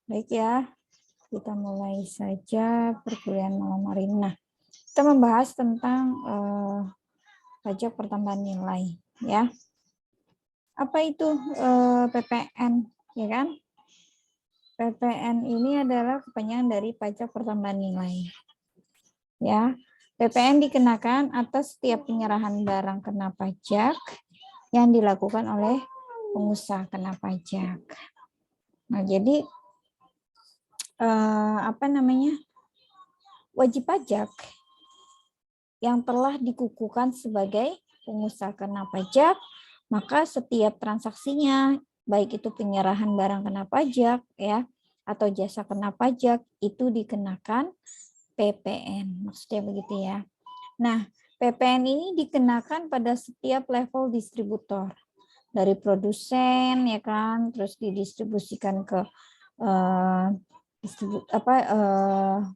Baik ya, kita mulai saja perkuliahan malam hari ini. Nah, kita membahas tentang pajak pertambahan nilai, ya. Apa itu PPN, ya kan? PPN ini adalah kepanjangan dari pajak pertambahan nilai, ya. PPN dikenakan atas setiap penyerahan barang kena pajak yang dilakukan oleh pengusaha kena pajak. Nah, jadi wajib pajak yang telah dikukuhkan sebagai pengusaha kena pajak, maka setiap transaksinya, baik itu penyerahan barang kena pajak ya atau jasa kena pajak, itu dikenakan PPN. Maksudnya begitu ya. Nah, PPN ini dikenakan pada setiap level distributor. Dari produsen ya kan, terus didistribusikan ke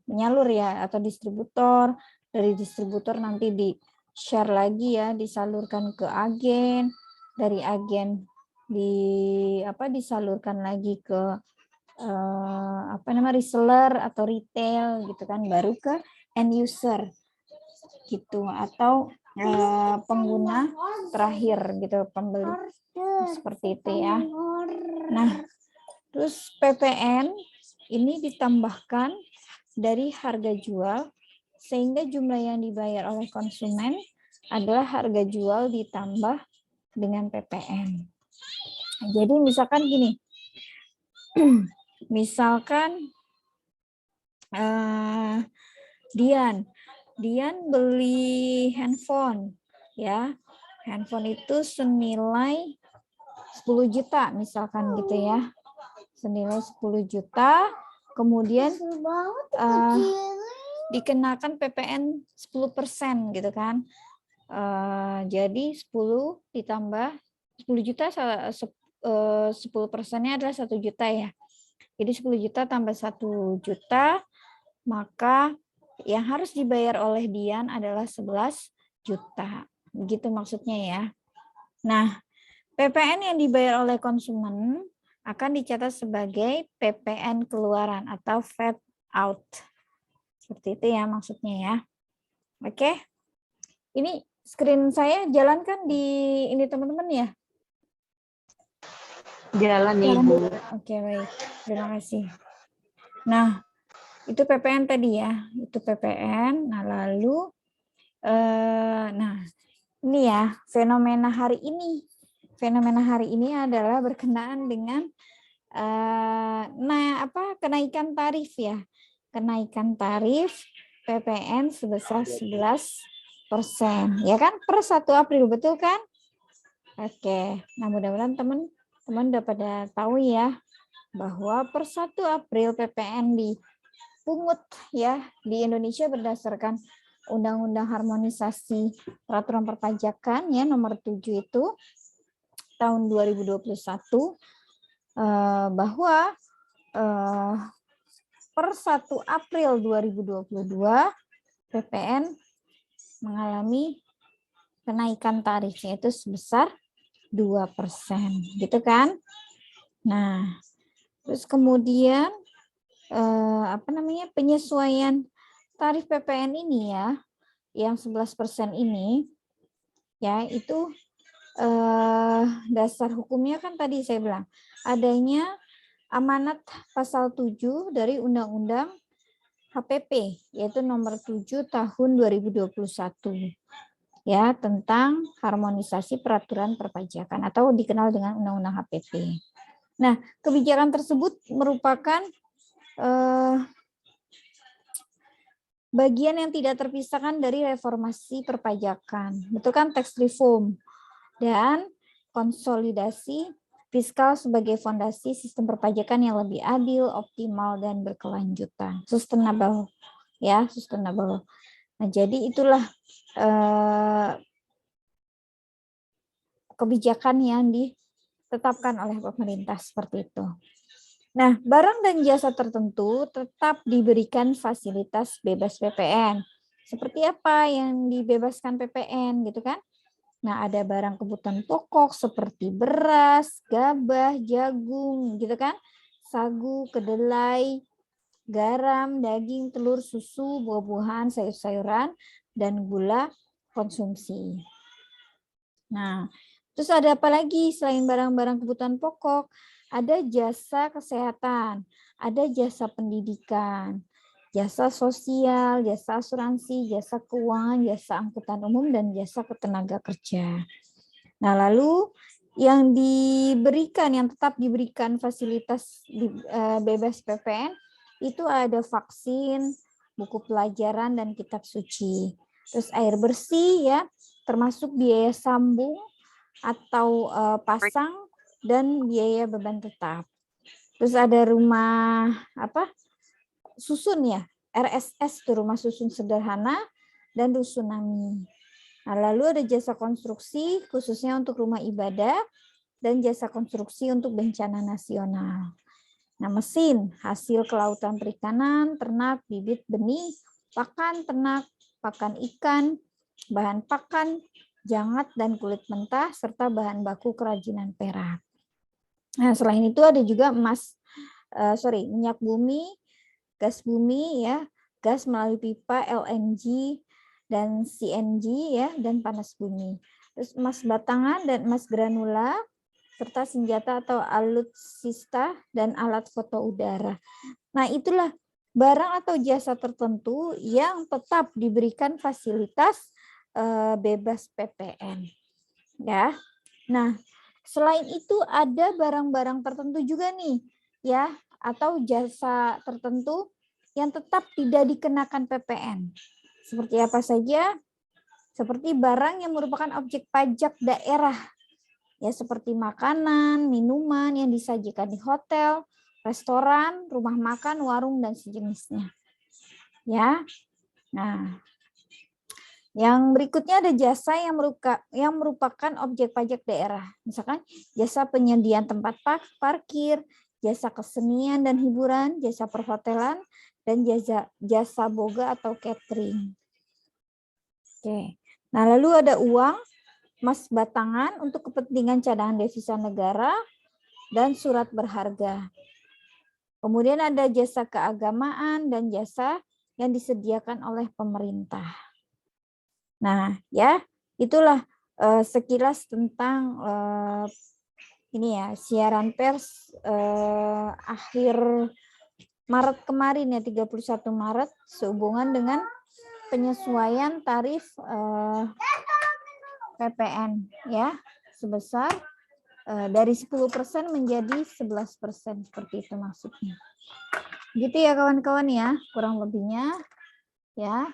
penyalur ya atau distributor, dari distributor nanti di share lagi ya, disalurkan ke agen, dari agen disalurkan lagi ke reseller atau retail gitu kan, baru ke end user gitu, atau pengguna terakhir gitu, pembeli seperti itu ya. Nah, terus PPN ini ditambahkan dari harga jual sehingga jumlah yang dibayar oleh konsumen adalah harga jual ditambah dengan PPN. Jadi misalkan gini, misalkan Dian beli handphone ya, handphone itu senilai 10 juta misalkan gitu ya, senilai 10 juta, kemudian dikenakan PPN 10% gitu kan. Jadi 10 ditambah 10 juta, 10%-nya adalah 1 juta ya. Jadi 10 juta tambah 1 juta, maka yang harus dibayar oleh Dian adalah 11 juta. Begitu maksudnya ya. Nah, PPN yang dibayar oleh konsumen akan dicatat sebagai PPN keluaran atau fade out. Seperti itu ya maksudnya ya. Oke. Ini screen saya jalan kan di ini teman-teman ya? Jalan nih, Bu. Oke, baik. Terima kasih. Nah, itu PPN tadi ya. Itu PPN. Nah, lalu ini ya, fenomena hari ini. Fenomena hari ini adalah berkenaan dengan kenaikan tarif ya. Kenaikan tarif PPN sebesar 11%. Ya kan? Per 1 April, betul kan? Oke. Nah, mudah-mudahan teman-teman udah pada tahu ya bahwa per 1 April PPN dipungut ya di Indonesia berdasarkan Undang-Undang Harmonisasi Peraturan Perpajakan ya nomor 7 itu tahun 2021, bahwa per 1 April 2022 PPN mengalami kenaikan tarifnya itu sebesar 2%, gitu kan? Nah, terus kemudian penyesuaian tarif PPN ini ya, yang 11% ini ya, itu dasar hukumnya kan tadi saya bilang adanya amanat pasal 7 dari Undang-Undang HPP, yaitu nomor 7 tahun 2021 ya, tentang harmonisasi peraturan perpajakan atau dikenal dengan Undang-Undang HPP. Nah, kebijakan tersebut merupakan bagian yang tidak terpisahkan dari reformasi perpajakan, betul kan, tax reform dan konsolidasi fiskal sebagai fondasi sistem perpajakan yang lebih adil, optimal, dan berkelanjutan, sustainable ya, sustainable. Nah, jadi itulah kebijakan yang ditetapkan oleh pemerintah seperti itu. Nah, barang dan jasa tertentu tetap diberikan fasilitas bebas PPN. Seperti apa yang dibebaskan PPN gitu kan? Nah, ada barang kebutuhan pokok seperti beras, gabah, jagung gitu kan. sagu, kedelai, garam, daging, telur, susu, buah-buahan, sayur-sayuran, dan gula konsumsi. Nah, terus ada apa lagi selain barang-barang kebutuhan pokok? Ada jasa kesehatan, ada jasa pendidikan, jasa sosial, jasa asuransi, jasa keuangan, jasa angkutan umum, dan jasa ketenaga kerja. Nah, lalu yang diberikan, yang tetap diberikan fasilitas bebas PPN itu ada vaksin, buku pelajaran, dan kitab suci. Terus air bersih ya, termasuk biaya sambung atau pasang dan biaya beban tetap. Terus ada rumah susun ya, RSS itu rumah susun sederhana dan rusunami. Nah, lalu ada jasa konstruksi khususnya untuk rumah ibadah dan jasa konstruksi untuk bencana nasional. Nah, mesin hasil kelautan perikanan, ternak, bibit benih, pakan ternak, pakan ikan, bahan pakan, jangat dan kulit mentah serta bahan baku kerajinan perak. Nah, selain itu ada juga minyak bumi, gas bumi ya, gas melalui pipa, LNG dan CNG ya, dan panas bumi. Terus emas batangan dan emas granula serta senjata atau alutsista dan alat foto udara. Nah, itulah barang atau jasa tertentu yang tetap diberikan fasilitas bebas PPN. Ya. Nah, selain itu ada barang-barang tertentu juga nih, ya, atau jasa tertentu yang tetap tidak dikenakan PPN. Seperti apa saja? Seperti barang yang merupakan objek pajak daerah, ya, seperti makanan, minuman yang disajikan di hotel, restoran, rumah makan, warung, dan sejenisnya. Ya, nah, yang berikutnya ada jasa yang merupakan objek pajak daerah. Misalkan jasa penyediaan tempat parkir, jasa kesenian dan hiburan, jasa perhotelan, dan jasa boga atau catering. Oke. Nah, lalu ada uang, emas batangan untuk kepentingan cadangan devisa negara, dan surat berharga. Kemudian ada jasa keagamaan dan jasa yang disediakan oleh pemerintah. Nah, ya, itulah sekilas tentang ini ya, siaran pers akhir Maret kemarin ya, 31 Maret sehubungan dengan penyesuaian tarif PPN ya, sebesar dari 10% menjadi 11%, seperti itu maksudnya. Gitu ya kawan-kawan ya, kurang lebihnya ya.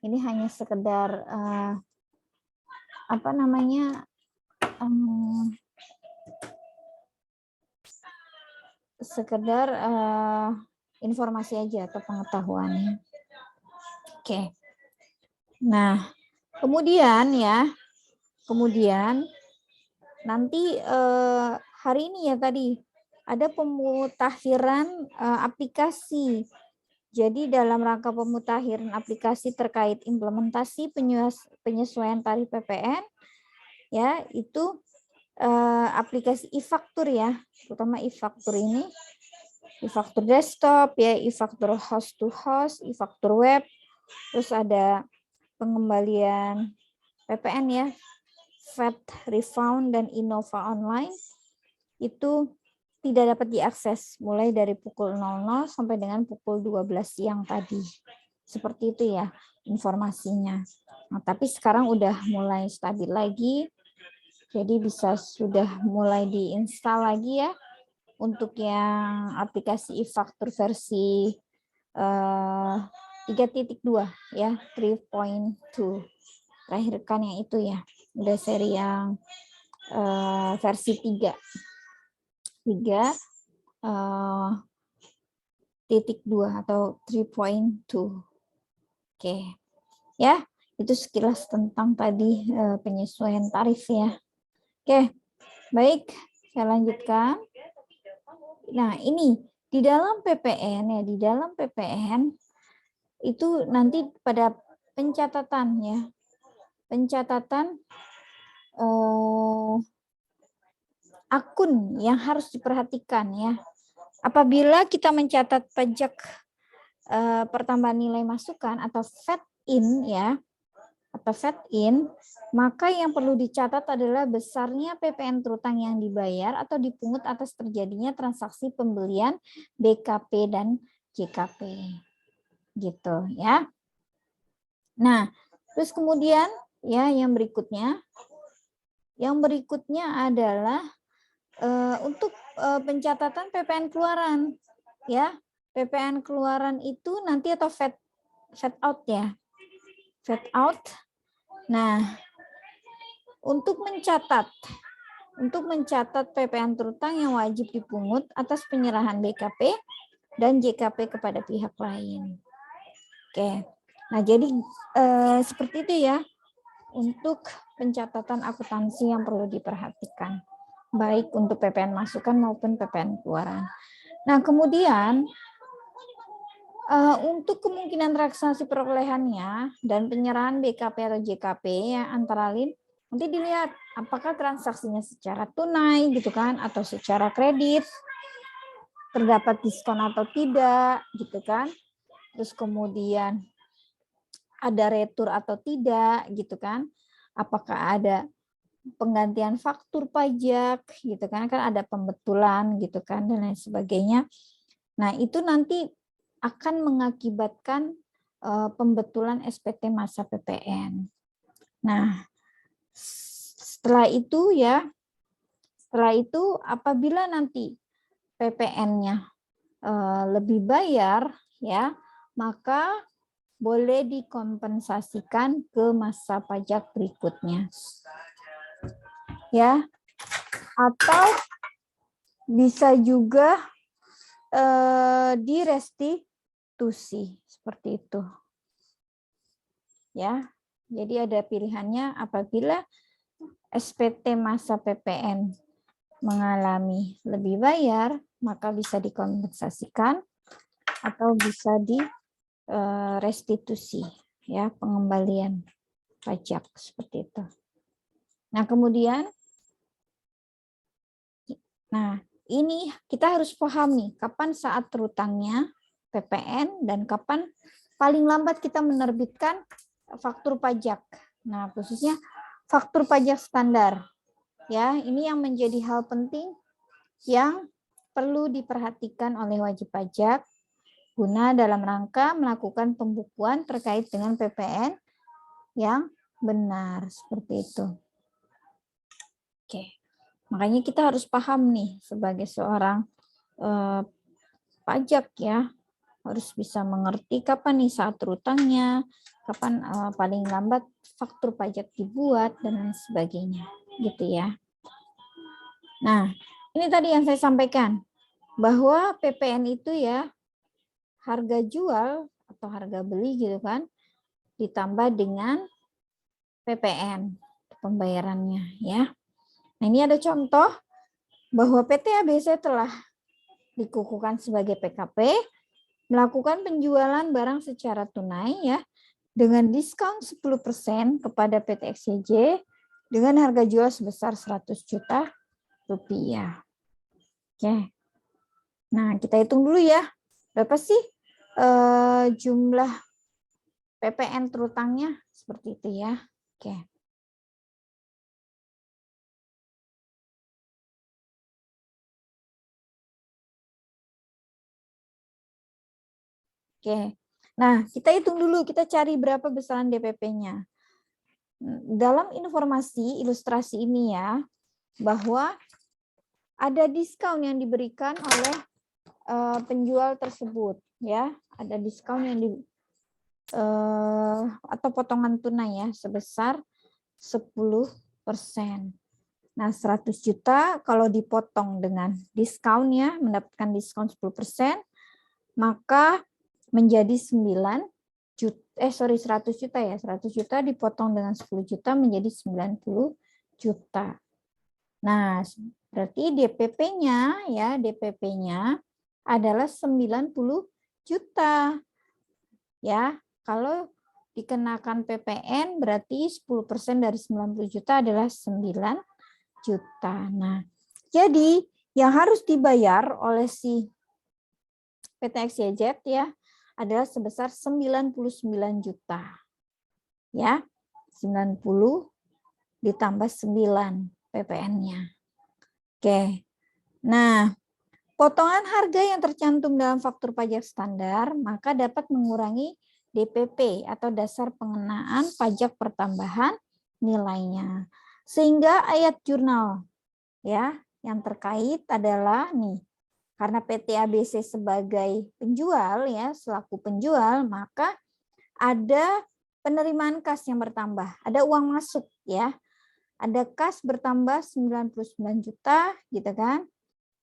Ini hanya sekedar sekedar informasi aja atau pengetahuan. Oke. Nah, kemudian nanti hari ini ya tadi ada pemutakhiran aplikasi. Jadi dalam rangka pemutakhiran aplikasi terkait implementasi penyesuaian tarif PPN, ya, itu aplikasi e-faktur ya, terutama e-faktur ini, e-faktur desktop ya, e-faktur host to host, e-faktur web, terus ada pengembalian PPN ya, VAT refund dan Innova Online itu tidak dapat diakses mulai dari pukul 00 sampai dengan pukul 12 siang tadi. Seperti itu ya informasinya. Nah, tapi sekarang udah mulai stabil lagi. Jadi sudah mulai diinstal lagi ya untuk yang aplikasi e-faktur versi 3.2 ya, 3.2. Terakhir kan yang itu ya. Udah seri yang versi 3.2 atau 3.2. Oke. Ya, itu sekilas tentang tadi penyesuaian tarif ya. Oke. Baik, saya lanjutkan. Nah, ini di dalam PPN ya, di dalam PPN itu nanti pada pencatatan ya. Pencatatan akun yang harus diperhatikan ya. Apabila kita mencatat pajak pertambahan nilai masukan atau FAT-in ya, atau FAT-in, maka yang perlu dicatat adalah besarnya PPN terutang yang dibayar atau dipungut atas terjadinya transaksi pembelian BKP dan JKP. Gitu ya. Nah, terus kemudian ya yang berikutnya adalah untuk pencatatan PPN keluaran ya. PPN keluaran itu nanti atau VAT out ya. VAT out. Nah, untuk mencatat PPN terutang yang wajib dipungut atas penyerahan BKP dan JKP kepada pihak lain. Oke. Nah, jadi seperti itu ya untuk pencatatan akuntansi yang perlu diperhatikan, baik untuk PPN masukan maupun PPN keluaran. Nah, kemudian untuk kemungkinan transaksi perolehannya dan penyerahan BKP atau JKP ya antara lain nanti dilihat apakah transaksinya secara tunai gitu kan atau secara kredit, terdapat diskon atau tidak gitu kan. Terus kemudian ada retur atau tidak gitu kan. Apakah ada penggantian faktur pajak gitu kan ada pembetulan gitu kan dan lain sebagainya. Nah, itu nanti akan mengakibatkan pembetulan SPT masa PPN. Nah, setelah itu apabila nanti PPN-nya lebih bayar ya, maka boleh dikompensasikan ke masa pajak berikutnya. Ya. Atau bisa juga direstitusi seperti itu. Ya. Jadi ada pilihannya apabila SPT masa PPN mengalami lebih bayar, maka bisa dikompensasikan atau bisa direstitusi ya, pengembalian pajak seperti itu. Nah, kemudian ini kita harus paham nih kapan saat terutangnya PPN dan kapan paling lambat kita menerbitkan faktur pajak. Nah, khususnya faktur pajak standar. Ya, ini yang menjadi hal penting yang perlu diperhatikan oleh wajib pajak guna dalam rangka melakukan pembukuan terkait dengan PPN yang benar seperti itu. Oke. Makanya kita harus paham nih sebagai seorang pajak ya, harus bisa mengerti kapan nih saat terutangnya, kapan paling lambat faktur pajak dibuat dan lain sebagainya, gitu ya. Nah, ini tadi yang saya sampaikan bahwa PPN itu ya harga jual atau harga beli gitu kan, ditambah dengan PPN pembayarannya ya. Nah, ini ada contoh bahwa PT ABC telah dikukuhkan sebagai PKP, melakukan penjualan barang secara tunai ya, dengan diskon 10% kepada PT XYJ dengan harga jual sebesar 100 juta rupiah. Oke. Nah, kita hitung dulu ya. Berapa sih jumlah PPN terutangnya? Seperti itu ya. Oke. Oke, nah kita hitung dulu, kita cari berapa besaran DPP-nya. Dalam informasi ilustrasi ini ya, bahwa ada diskon yang diberikan oleh penjual tersebut, ya, ada diskon yang atau potongan tunai ya sebesar 10%. Nah, 100 juta kalau dipotong dengan diskon ya, mendapatkan diskon 10%, maka menjadi 100 juta ya. 100 juta dipotong dengan 10 juta menjadi 90 juta. Nah, berarti DPP-nya ya, DPP-nya adalah 90 juta. Ya, kalau dikenakan PPN berarti 10% dari 90 juta adalah 9 juta. Nah, jadi yang harus dibayar oleh si PT XYZ ya adalah sebesar 99 juta. Ya. 90 ditambah 9 PPN-nya. Oke. Nah, potongan harga yang tercantum dalam faktur pajak standar maka dapat mengurangi DPP atau dasar pengenaan pajak pertambahan nilainya. Sehingga ayat jurnal ya yang terkait adalah nih, karena PT ABC sebagai penjual ya, selaku penjual, maka ada penerimaan kas yang bertambah, ada uang masuk ya. Ada kas bertambah 99 juta gitu kan.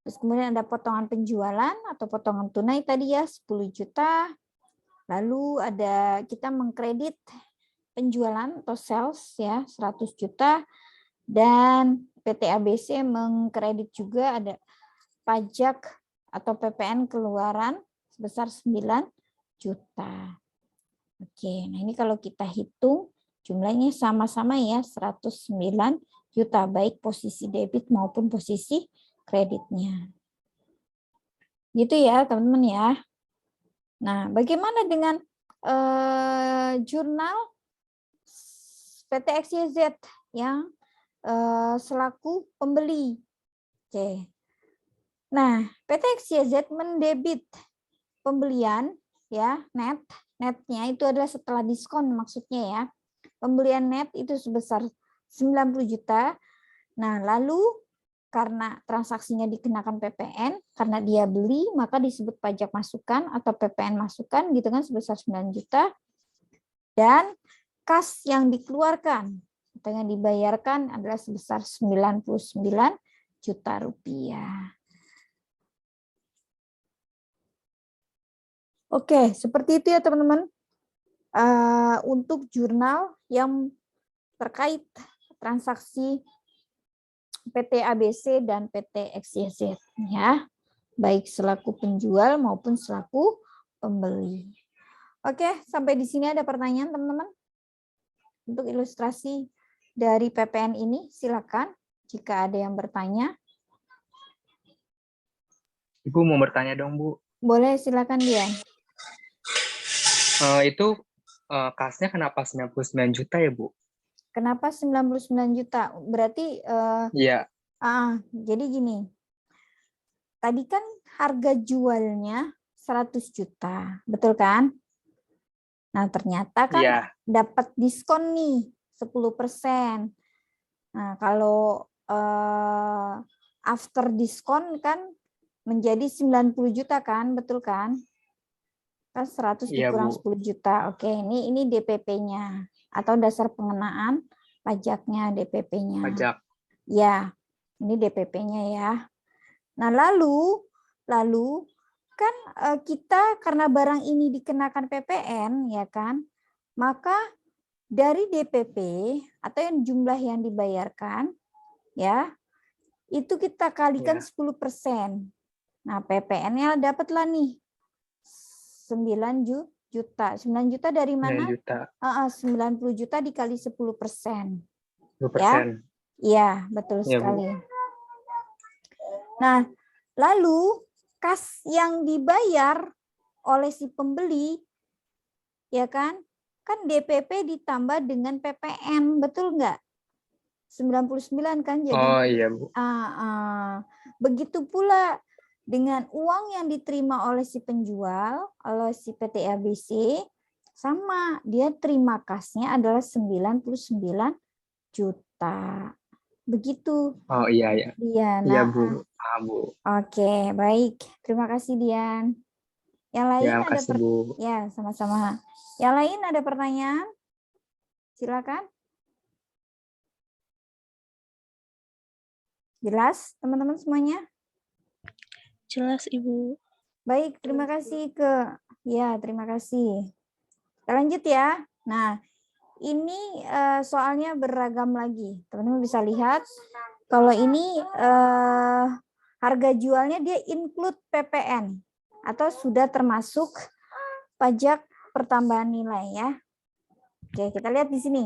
Terus kemudian ada potongan penjualan atau potongan tunai tadi ya 10 juta. Lalu ada kita mengkredit penjualan atau sales ya 100 juta. Dan PT ABC mengkredit juga ada pajak atau PPN keluaran sebesar 9 juta. Oke, nah ini kalau kita hitung jumlahnya sama-sama ya 109 juta baik posisi debit maupun posisi kreditnya. Gitu ya teman-teman ya. Nah, bagaimana dengan jurnal PT XYZ yang selaku pembeli? Oke. Nah, PT XYZ mendebit pembelian ya netnya itu adalah setelah diskon maksudnya ya. Pembelian net itu sebesar 90 juta. Nah, lalu karena transaksinya dikenakan PPN, karena dia beli maka disebut pajak masukan atau PPN masukan gitu kan sebesar 9 juta. Dan kas yang dikeluarkan atau yang dibayarkan adalah sebesar 99 juta rupiah. Oke, seperti itu ya teman-teman. Untuk jurnal yang terkait transaksi PT ABC dan PT XYZ ya, baik selaku penjual maupun selaku pembeli. Oke, sampai di sini ada pertanyaan teman-teman? Untuk ilustrasi dari PPN ini silakan jika ada yang bertanya. Ibu mau bertanya dong, Bu. Boleh, silakan dia. Itu kasnya kenapa 99 juta ya, Bu? Kenapa 99 juta? Berarti Iya. Jadi gini. Tadi kan harga jualnya 100 juta, betul kan? Nah, ternyata kan dapat diskon nih 10%. Nah, kalau after diskon kan menjadi 90 juta kan, betul kan? Kan 100 dikurang 10 juta. Oke, ini DPP-nya atau dasar pengenaan pajaknya DPP-nya. Pajak. Ya, ini DPP-nya ya. Nah, lalu kan kita karena barang ini dikenakan PPN ya kan, maka dari DPP atau yang jumlah yang dibayarkan ya itu kita kalikan 10%. Nah, PPN-nya dapatlah nih 9 juta. 9 juta dari mana? 9 juta. 90 juta dikali 10%. 10%. Ya? Iya, betul sekali. Bu. Nah, lalu kas yang dibayar oleh si pembeli, ya kan DPP ditambah dengan PPN, betul nggak? 99 kan jadi. Oh iya, Bu. Begitu pula dengan uang yang diterima oleh si penjual, oleh si PT ABC, sama, dia terima kasnya adalah 99 juta. Begitu. Oh iya. Dian. Iya, Bu. Bu. Oke, baik. Terima kasih, Dian. Yang lain ya, makasih, ada Bu. Ya, sama-sama. Yang lain ada pertanyaan? Silakan. Jelas, teman-teman semuanya? Jelas, Ibu. Baik, terima kasih terima kasih. Kita lanjut ya. Nah, ini soalnya beragam lagi. Teman-teman bisa lihat kalau ini harga jualnya dia include PPN atau sudah termasuk pajak pertambahan nilai ya. Oke, kita lihat di sini.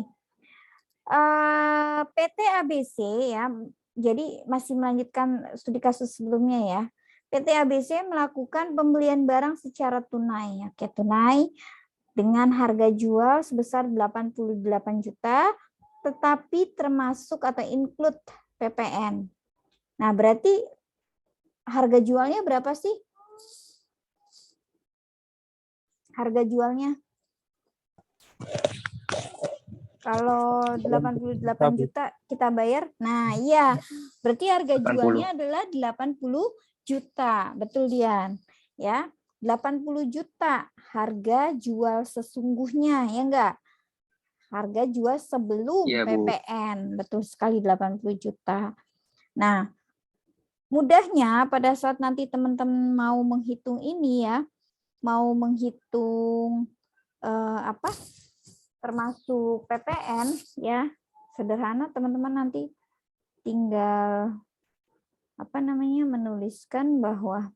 PT ABC ya, jadi masih melanjutkan studi kasus sebelumnya ya. PT ABC melakukan pembelian barang secara tunai. Oke, tunai dengan harga jual sebesar 88 juta, tetapi termasuk atau include PPN. Nah, berarti harga jualnya berapa sih? Harga jualnya? Kalau 88 juta kita bayar, nah iya, berarti harga 80. jualnya adalah 80 juta, betul Dian. Ya, 80 juta harga jual sesungguhnya, ya enggak? Harga jual sebelum Iya, Bu. PPN, betul sekali 80 juta. Nah, mudahnya pada saat nanti teman-teman mau menghitung ini ya, mau menghitung termasuk PPN ya, sederhana teman-teman nanti tinggal menuliskan bahwa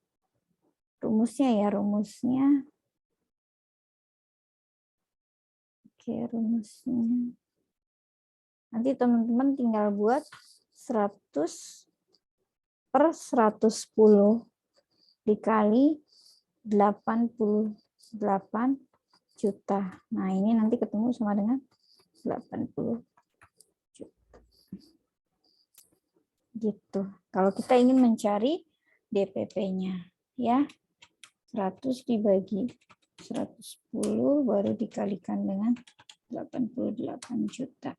rumusnya. Oke, rumusnya. Nanti teman-teman tinggal buat 100 per 110 dikali 88 juta. Nah, ini nanti ketemu sama dengan 80 juta. Gitu. Kalau kita ingin mencari DPP-nya, ya. 100 dibagi 110 baru dikalikan dengan 88 juta.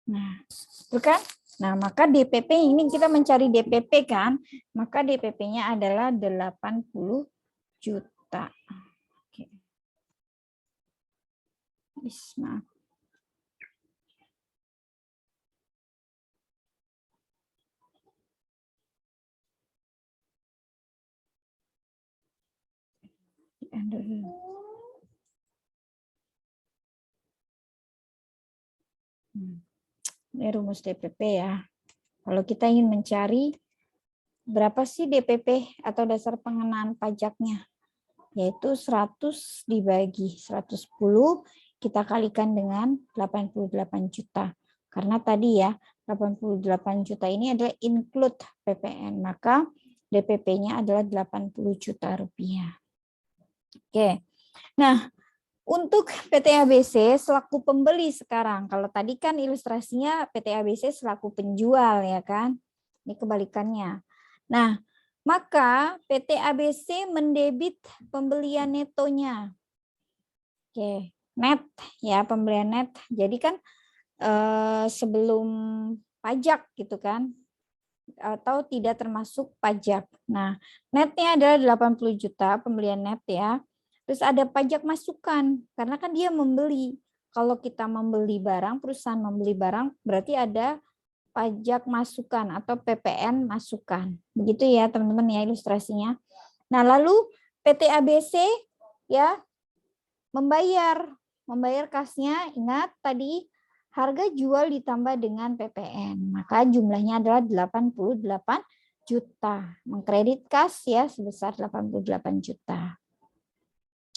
Nah, itu kan? Nah, maka DPP ini kita mencari DPP kan? Maka DPP-nya adalah 80 juta. Oke. Bismillah. Ini rumus DPP ya. Kalau kita ingin mencari berapa sih DPP atau dasar pengenaan pajaknya, yaitu 100 dibagi 110 kita kalikan dengan 88 juta. Karena tadi ya 88 juta ini adalah include PPN, maka DPP-nya adalah 80 juta rupiah. Oke. Nah, untuk PT ABC selaku pembeli sekarang, kalau tadi kan ilustrasinya PT ABC selaku penjual ya kan, ini kebalikannya. Nah, maka PT ABC mendebit pembelian netonya. Oke, net ya, pembelian net. Jadi kan sebelum pajak gitu kan, atau tidak termasuk pajak. Nah, netnya adalah 80 juta pembelian net ya. Terus ada pajak masukan, karena kan dia membeli. Kalau kita membeli barang, perusahaan membeli barang, berarti ada pajak masukan atau PPN masukan. Begitu ya teman-teman ya ilustrasinya. Nah, lalu PT ABC ya membayar kasnya, ingat tadi harga jual ditambah dengan PPN. Maka jumlahnya adalah 88 juta. Mengkredit kas ya sebesar 88 juta.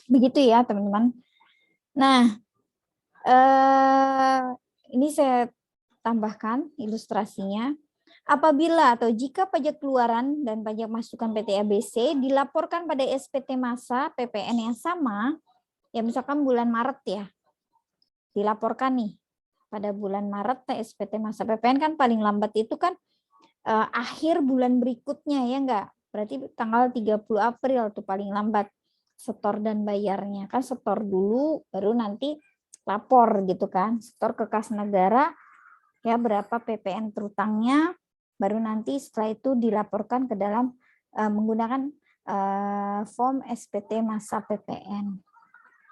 Begitu ya teman-teman. Nah, ini saya tambahkan ilustrasinya. Apabila atau jika pajak keluaran dan pajak masukan PT ABC dilaporkan pada SPT masa PPN yang sama, ya misalkan bulan Maret ya, dilaporkan nih pada bulan Maret SPT masa PPN kan paling lambat itu kan akhir bulan berikutnya ya enggak? Berarti tanggal 30 April tuh paling lambat setor dan bayarnya. Kan setor dulu baru nanti lapor gitu kan. Setor ke kas negara ya berapa PPN terutangnya, baru nanti setelah itu dilaporkan ke dalam menggunakan form SPT masa PPN.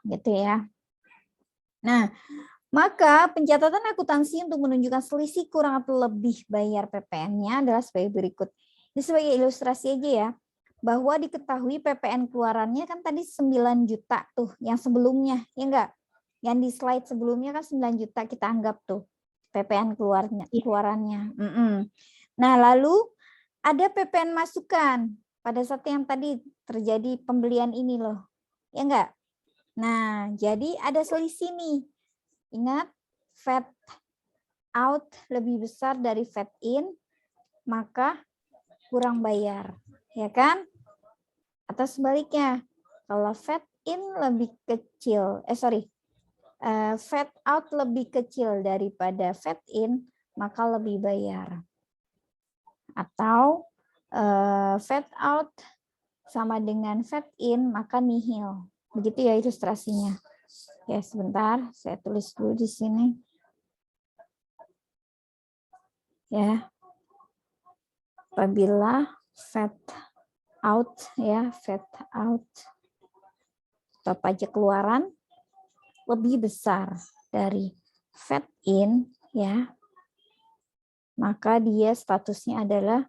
Gitu ya. Nah, maka pencatatan akuntansi untuk menunjukkan selisih kurang atau lebih bayar PPN-nya adalah sebagai berikut. Ini sebagai ilustrasi aja ya, bahwa diketahui PPN keluarannya kan tadi 9 juta tuh, yang sebelumnya, ya enggak? Yang di slide sebelumnya kan 9 juta kita anggap tuh PPN keluarannya. Nah, lalu ada PPN masukan pada saat yang tadi terjadi pembelian ini loh, ya enggak? Nah, jadi ada selisih nih. Ingat, fat out lebih besar dari fat in, maka kurang bayar, ya kan? Atau sebaliknya, kalau fade in lebih kecil, fade out lebih kecil daripada fade in, maka lebih bayar. Atau fade out sama dengan fade in, maka nihil. Begitu ya ilustrasinya. Ya, sebentar, saya tulis dulu di sini. Ya. Apabila fade out ya, fade out atau pajak keluaran lebih besar dari fade in ya, maka dia statusnya adalah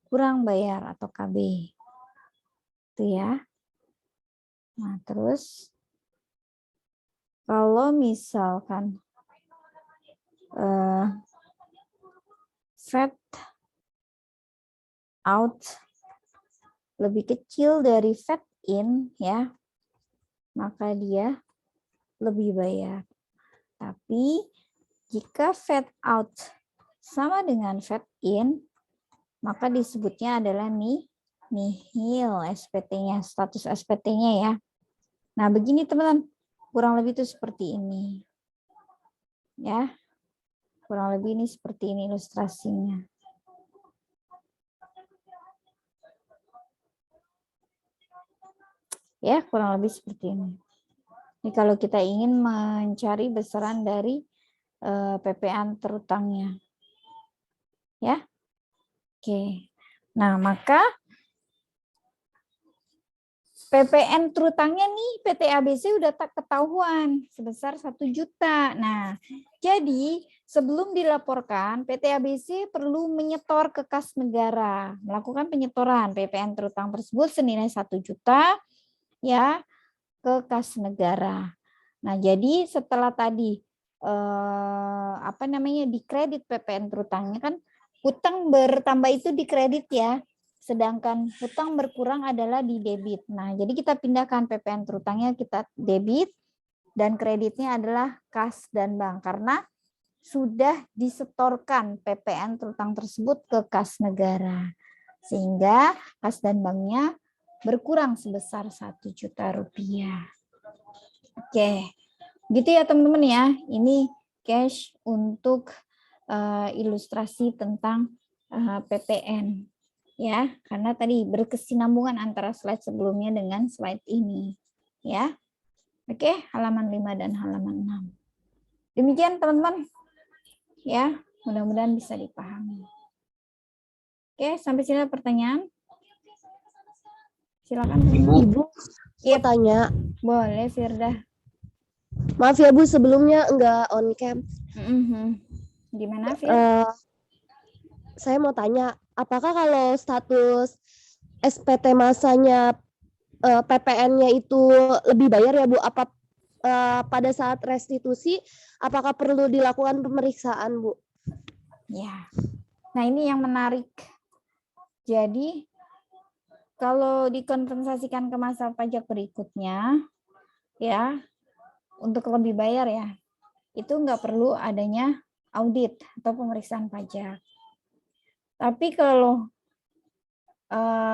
kurang bayar atau KB. Itu ya. Nah, terus kalau misalkan fade out lebih kecil dari fade in ya, maka dia lebih bayar. Tapi jika fade out sama dengan fade in, maka disebutnya adalah nihil SPT-nya, status SPT-nya ya. Nah, begini teman-teman, kurang lebih itu seperti ini. Ya. Kurang lebih ini seperti ini ilustrasinya. Ya, kurang lebih seperti ini. Ini kalau kita ingin mencari besaran dari PPN terutangnya. Ya. Oke. Nah, maka PPN terutangnya nih PT ABC udah tak ketahuan sebesar 1 juta. Nah, jadi sebelum dilaporkan PT ABC perlu menyetor ke kas negara, melakukan penyetoran PPN terutang tersebut senilai 1 juta ya ke kas negara. Nah, jadi setelah tadi dikredit PPN terutangnya kan hutang bertambah itu dikredit ya. Sedangkan hutang berkurang adalah di debit. Nah, jadi kita pindahkan PPN terutangnya kita debit dan kreditnya adalah kas dan bank karena sudah disetorkan PPN terutang tersebut ke kas negara. Sehingga kas dan banknya berkurang sebesar 1 juta rupiah. Oke. Gitu ya teman-teman ya. Ini cash untuk ilustrasi tentang PPN. Ya, karena tadi berkesinambungan antara slide sebelumnya dengan slide ini, ya. Oke, halaman 5 dan halaman 6. Demikian teman-teman. Ya, mudah-mudahan bisa dipahami. Oke, sampai sini pertanyaan. Silakan teman-teman. Ibu, mau tanya. Boleh, Firda. Maaf ya Bu, sebelumnya enggak on cam. Gimana, Firda? Saya mau tanya, apakah kalau status SPT masanya PPN-nya itu lebih bayar ya Bu? Apa pada saat restitusi, apakah perlu dilakukan pemeriksaan Bu? Ya, nah ini yang menarik. Jadi kalau dikompensasikan ke masa pajak berikutnya, ya untuk lebih bayar ya, itu nggak perlu adanya audit atau pemeriksaan pajak. Tapi kalau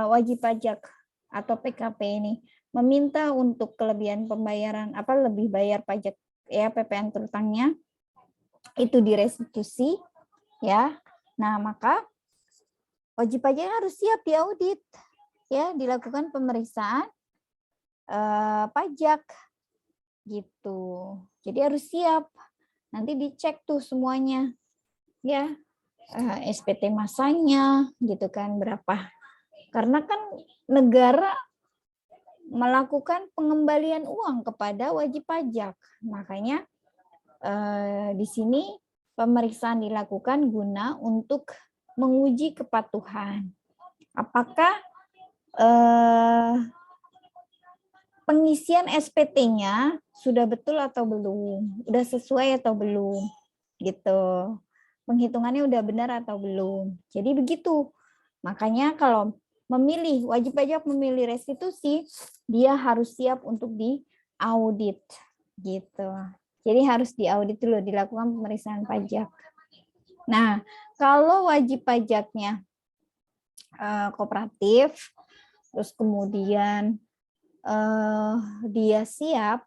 wajib pajak atau PKP ini meminta untuk kelebihan pembayaran lebih bayar pajak ya PPN terutangnya itu direstitusi ya. Nah, maka wajib pajak harus siap diaudit ya, dilakukan pemeriksaan pajak gitu. Jadi harus siap. Nanti dicek tuh semuanya ya. SPT masanya gitu kan berapa. Karena kan negara melakukan pengembalian uang kepada wajib pajak. Makanya di sini pemeriksaan dilakukan guna untuk menguji kepatuhan. Apakah pengisian SPT-nya sudah betul atau belum? Udah sesuai atau belum? Gitu. Penghitungannya udah benar atau belum? Jadi begitu. Makanya kalau wajib pajak memilih restitusi, dia harus siap untuk diaudit gitu. Jadi harus diaudit dulu, dilakukan pemeriksaan pajak. Nah, kalau wajib pajaknya kooperatif, terus kemudian dia siap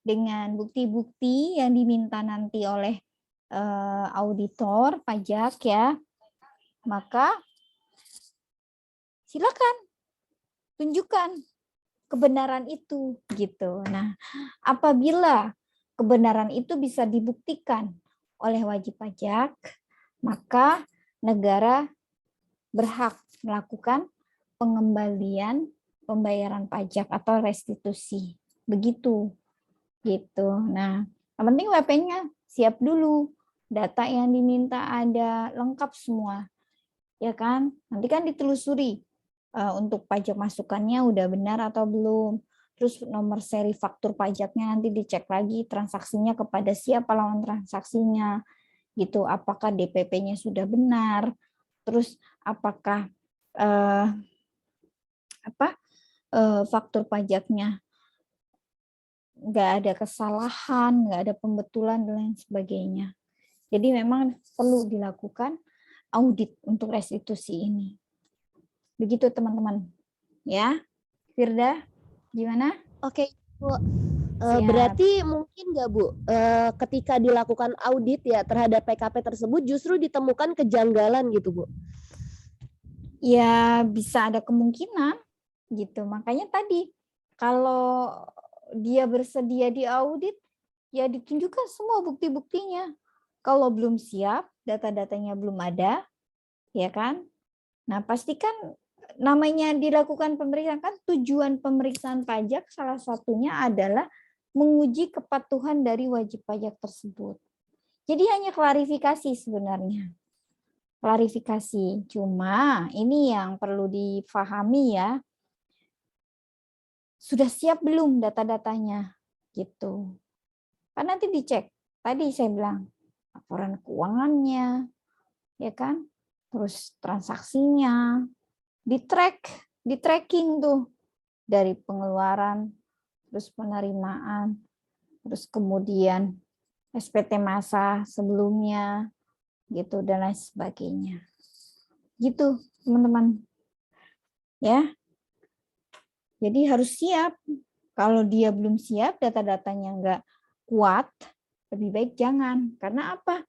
dengan bukti-bukti yang diminta nanti oleh auditor pajak ya, maka silakan tunjukkan kebenaran itu gitu. Nah, apabila kebenaran itu bisa dibuktikan oleh wajib pajak, maka negara berhak melakukan pengembalian pembayaran pajak atau restitusi. Begitu. Gitu. Nah, yang penting WP-nya siap dulu. Data yang diminta ada lengkap semua. Ya kan? Nanti kan ditelusuri untuk pajak masukannya udah benar atau belum. Terus nomor seri faktur pajaknya nanti dicek lagi transaksinya kepada siapa lawan transaksinya. Gitu. Apakah DPP-nya sudah benar? Terus apakah faktur pajaknya nggak ada kesalahan, nggak ada pembetulan dan lain sebagainya. Jadi memang perlu dilakukan audit untuk restitusi ini. Begitu teman-teman. Ya, Firda, gimana? Oke, Bu. Siap. Berarti mungkin nggak Bu, ketika dilakukan audit ya terhadap PKP tersebut justru ditemukan kejanggalan gitu Bu? Ya bisa ada kemungkinan gitu. Makanya tadi kalau dia bersedia diaudit, ya ditunjukkan semua bukti-buktinya. Kalau belum siap, data-datanya belum ada, ya kan? Nah, pastikan namanya dilakukan pemeriksaan, kan tujuan pemeriksaan pajak salah satunya adalah menguji kepatuhan dari wajib pajak tersebut. Jadi hanya klarifikasi sebenarnya. Klarifikasi. Cuma ini yang perlu difahami ya. Sudah siap belum data-datanya? Gitu. Kan nanti dicek. Tadi saya bilang laporan keuangannya, ya kan? Terus transaksinya, di tracking tuh dari pengeluaran, terus penerimaan, terus kemudian SPT masa sebelumnya, gitu dan lain sebagainya. Gitu, teman-teman. Ya. Jadi harus siap. Kalau dia belum siap, data-datanya nggak kuat, lebih baik jangan. Karena apa?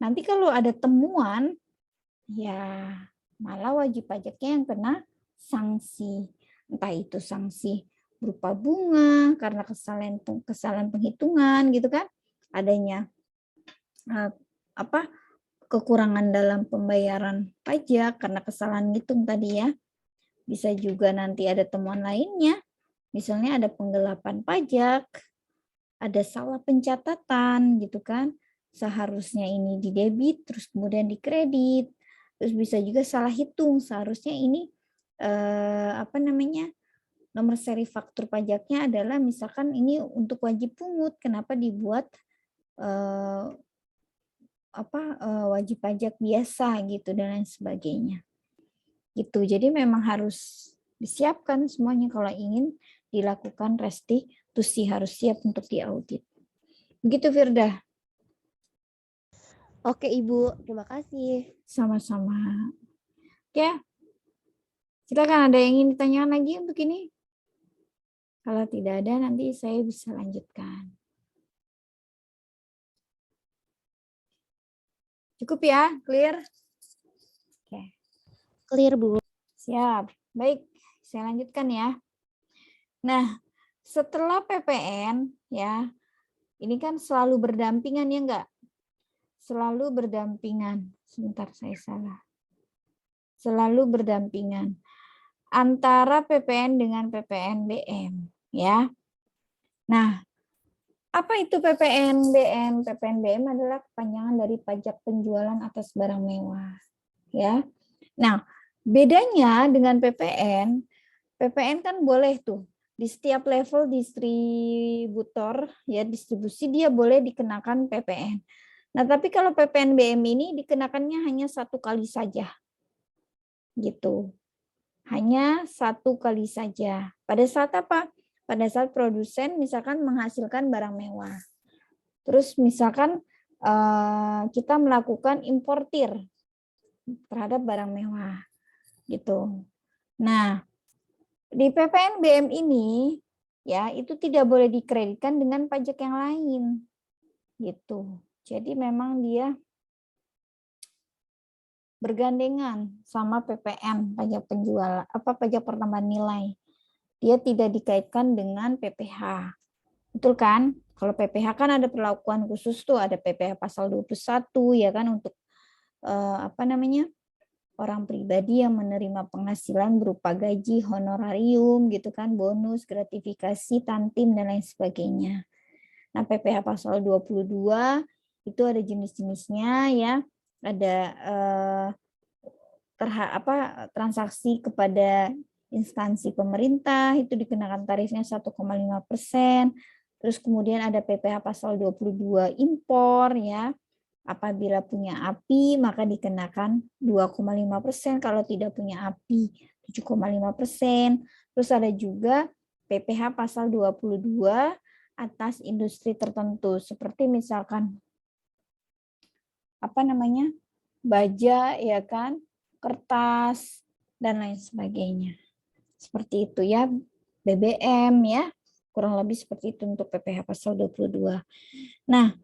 Nanti kalau ada temuan, ya malah wajib pajaknya yang kena sanksi. Entah itu sanksi berupa bunga karena kesalahan penghitungan gitu kan. Adanya kekurangan dalam pembayaran pajak karena kesalahan ngitung tadi ya. Bisa juga nanti ada temuan lainnya. Misalnya ada penggelapan pajak, ada salah pencatatan gitu kan. Seharusnya ini didebit terus kemudian dikredit. Terus bisa juga salah hitung, seharusnya ini nomor seri faktur pajaknya adalah misalkan ini untuk wajib pungut, kenapa dibuat wajib pajak biasa gitu dan lain sebagainya. Gitu. Jadi memang harus disiapkan semuanya kalau ingin dilakukan restitusi, harus siap untuk diaudit. Begitu Firda. Oke Ibu, terima kasih. Sama-sama. Oke. Silakan, ada yang ingin ditanyakan lagi untuk ini? Kalau tidak ada nanti saya bisa lanjutkan. Cukup ya, clear? Oke. Clear Bu. Siap. Baik, saya lanjutkan ya. Nah, setelah PPN ya, ini kan selalu berdampingan ya enggak? Selalu berdampingan. Sebentar saya salah. Selalu berdampingan antara PPN dengan PPNBM ya. Nah, apa itu PPNBM? PPNBM adalah kepanjangan dari pajak penjualan atas barang mewah ya. Nah, bedanya dengan PPN, PPN kan boleh tuh di setiap level distributor ya, distribusi dia boleh dikenakan PPN. Nah, tapi kalau PPNBM ini dikenakannya hanya satu kali saja. Gitu. Hanya satu kali saja. Pada saat apa? Pada saat produsen misalkan menghasilkan barang mewah. Terus misalkan kita melakukan importir terhadap barang mewah. gitu. Nah, di PPNBM ini ya itu tidak boleh dikreditkan dengan pajak yang lain gitu. Jadi memang dia bergandengan sama PPN, pajak penjualan pajak pertambahan nilai. Dia tidak dikaitkan dengan PPh. Betul kan? Kalau PPh kan ada perlakuan khusus tuh, ada PPh pasal 21 ya kan untuk orang pribadi yang menerima penghasilan berupa gaji, honorarium gitu kan, bonus, gratifikasi, tantim dan lain sebagainya. Nah, PPh pasal 22 itu ada jenis-jenisnya ya. Ada transaksi kepada instansi pemerintah itu dikenakan tarifnya 1,5%. Terus kemudian ada PPh pasal 22 impor ya. Apabila punya API maka dikenakan 2,5%, kalau tidak punya API 7,5%. Terus ada juga PPh pasal 22 atas industri tertentu seperti misalkan baja ya kan, kertas dan lain sebagainya. Seperti itu ya, BBM ya. Kurang lebih seperti itu untuk PPh pasal 22. Nah,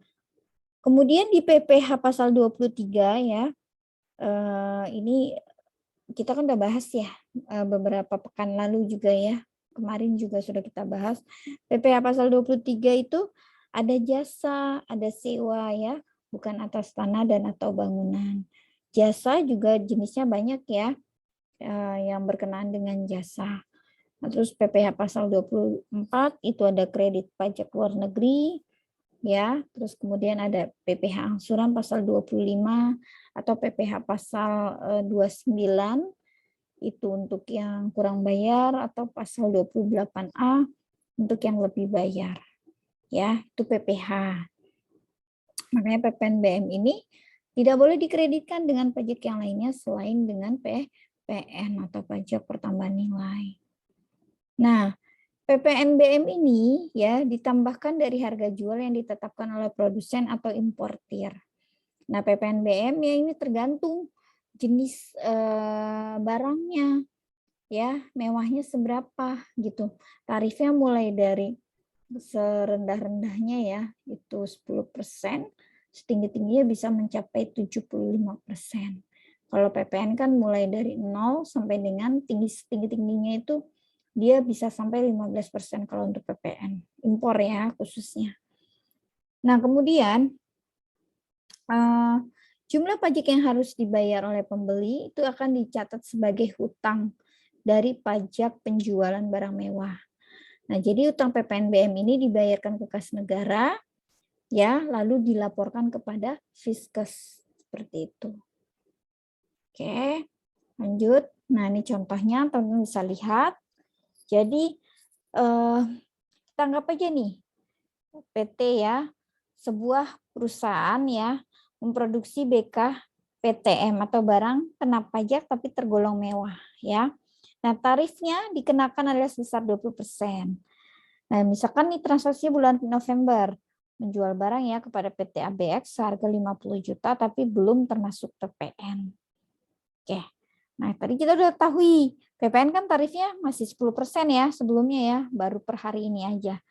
kemudian di PPh pasal 23 ya, ini kita kan udah bahas ya beberapa pekan lalu juga ya, kemarin juga sudah kita bahas. PPh pasal 23 itu ada jasa, ada sewa ya, bukan atas tanah dan atau bangunan. Jasa juga jenisnya banyak ya, yang berkenaan dengan jasa. Nah, terus PPh pasal 24 itu ada kredit pajak luar negeri, ya, terus kemudian ada PPh angsuran pasal 25 atau PPh pasal 29 itu untuk yang kurang bayar, atau pasal 28A untuk yang lebih bayar. Ya, itu PPh. Makanya PPNBM ini tidak boleh dikreditkan dengan pajak yang lainnya selain dengan PPN atau pajak pertambahan nilai. Nah, PPNBM ini ya ditambahkan dari harga jual yang ditetapkan oleh produsen atau importir. Nah, PPNBM ya ini tergantung jenis barangnya, ya mewahnya seberapa gitu. Tarifnya mulai dari serendah-rendahnya ya itu 10%, setinggi-tingginya bisa mencapai 75%. Kalau PPN kan mulai dari 0 sampai dengan tinggi-tingginya itu dia bisa sampai 15% kalau untuk PPN impor ya khususnya. Nah, kemudian jumlah pajak yang harus dibayar oleh pembeli itu akan dicatat sebagai hutang dari pajak penjualan barang mewah. Nah, jadi hutang PPNBM ini dibayarkan ke kas negara ya, lalu dilaporkan kepada Fiskes seperti itu. Oke, lanjut. Nah, ini contohnya teman-teman bisa lihat. Jadi kita anggap aja nih PT ya, sebuah perusahaan ya memproduksi BK PTM atau barang kena pajak tapi tergolong mewah ya. Nah, tarifnya dikenakan adalah sebesar 20%. Nah, misalkan nih transaksi bulan November menjual barang ya kepada PT ABX seharga 50 juta tapi belum termasuk PPN. Oke. Nah, tadi kita udah ketahui, PPN kan tarifnya masih 10% ya sebelumnya ya, baru per hari ini aja.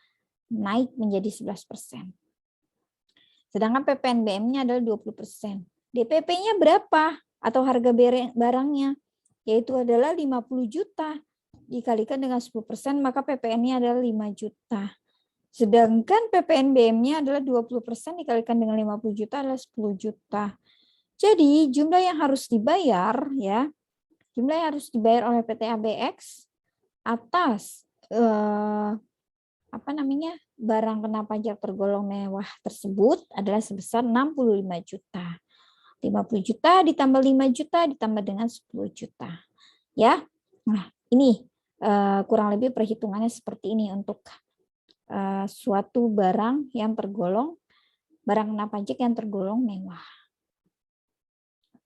Naik menjadi 11%. Sedangkan PPNBM-nya adalah 20%. DPP-nya berapa? Atau harga barangnya? Yaitu adalah 50 juta. Dikalikan dengan 10%, maka PPN-nya adalah 5 juta. Sedangkan PPNBM-nya adalah 20% dikalikan dengan 50 juta adalah 10 juta. Jadi jumlah yang harus dibayar ya, jumlah yang harus dibayar oleh PT ABX atas barang kena pajak tergolong mewah tersebut adalah sebesar 65 juta. 50 juta ditambah 5 juta ditambah dengan 10 juta. Ya. Nah, ini kurang lebih perhitungannya seperti ini untuk suatu barang yang tergolong barang kena pajak yang tergolong mewah.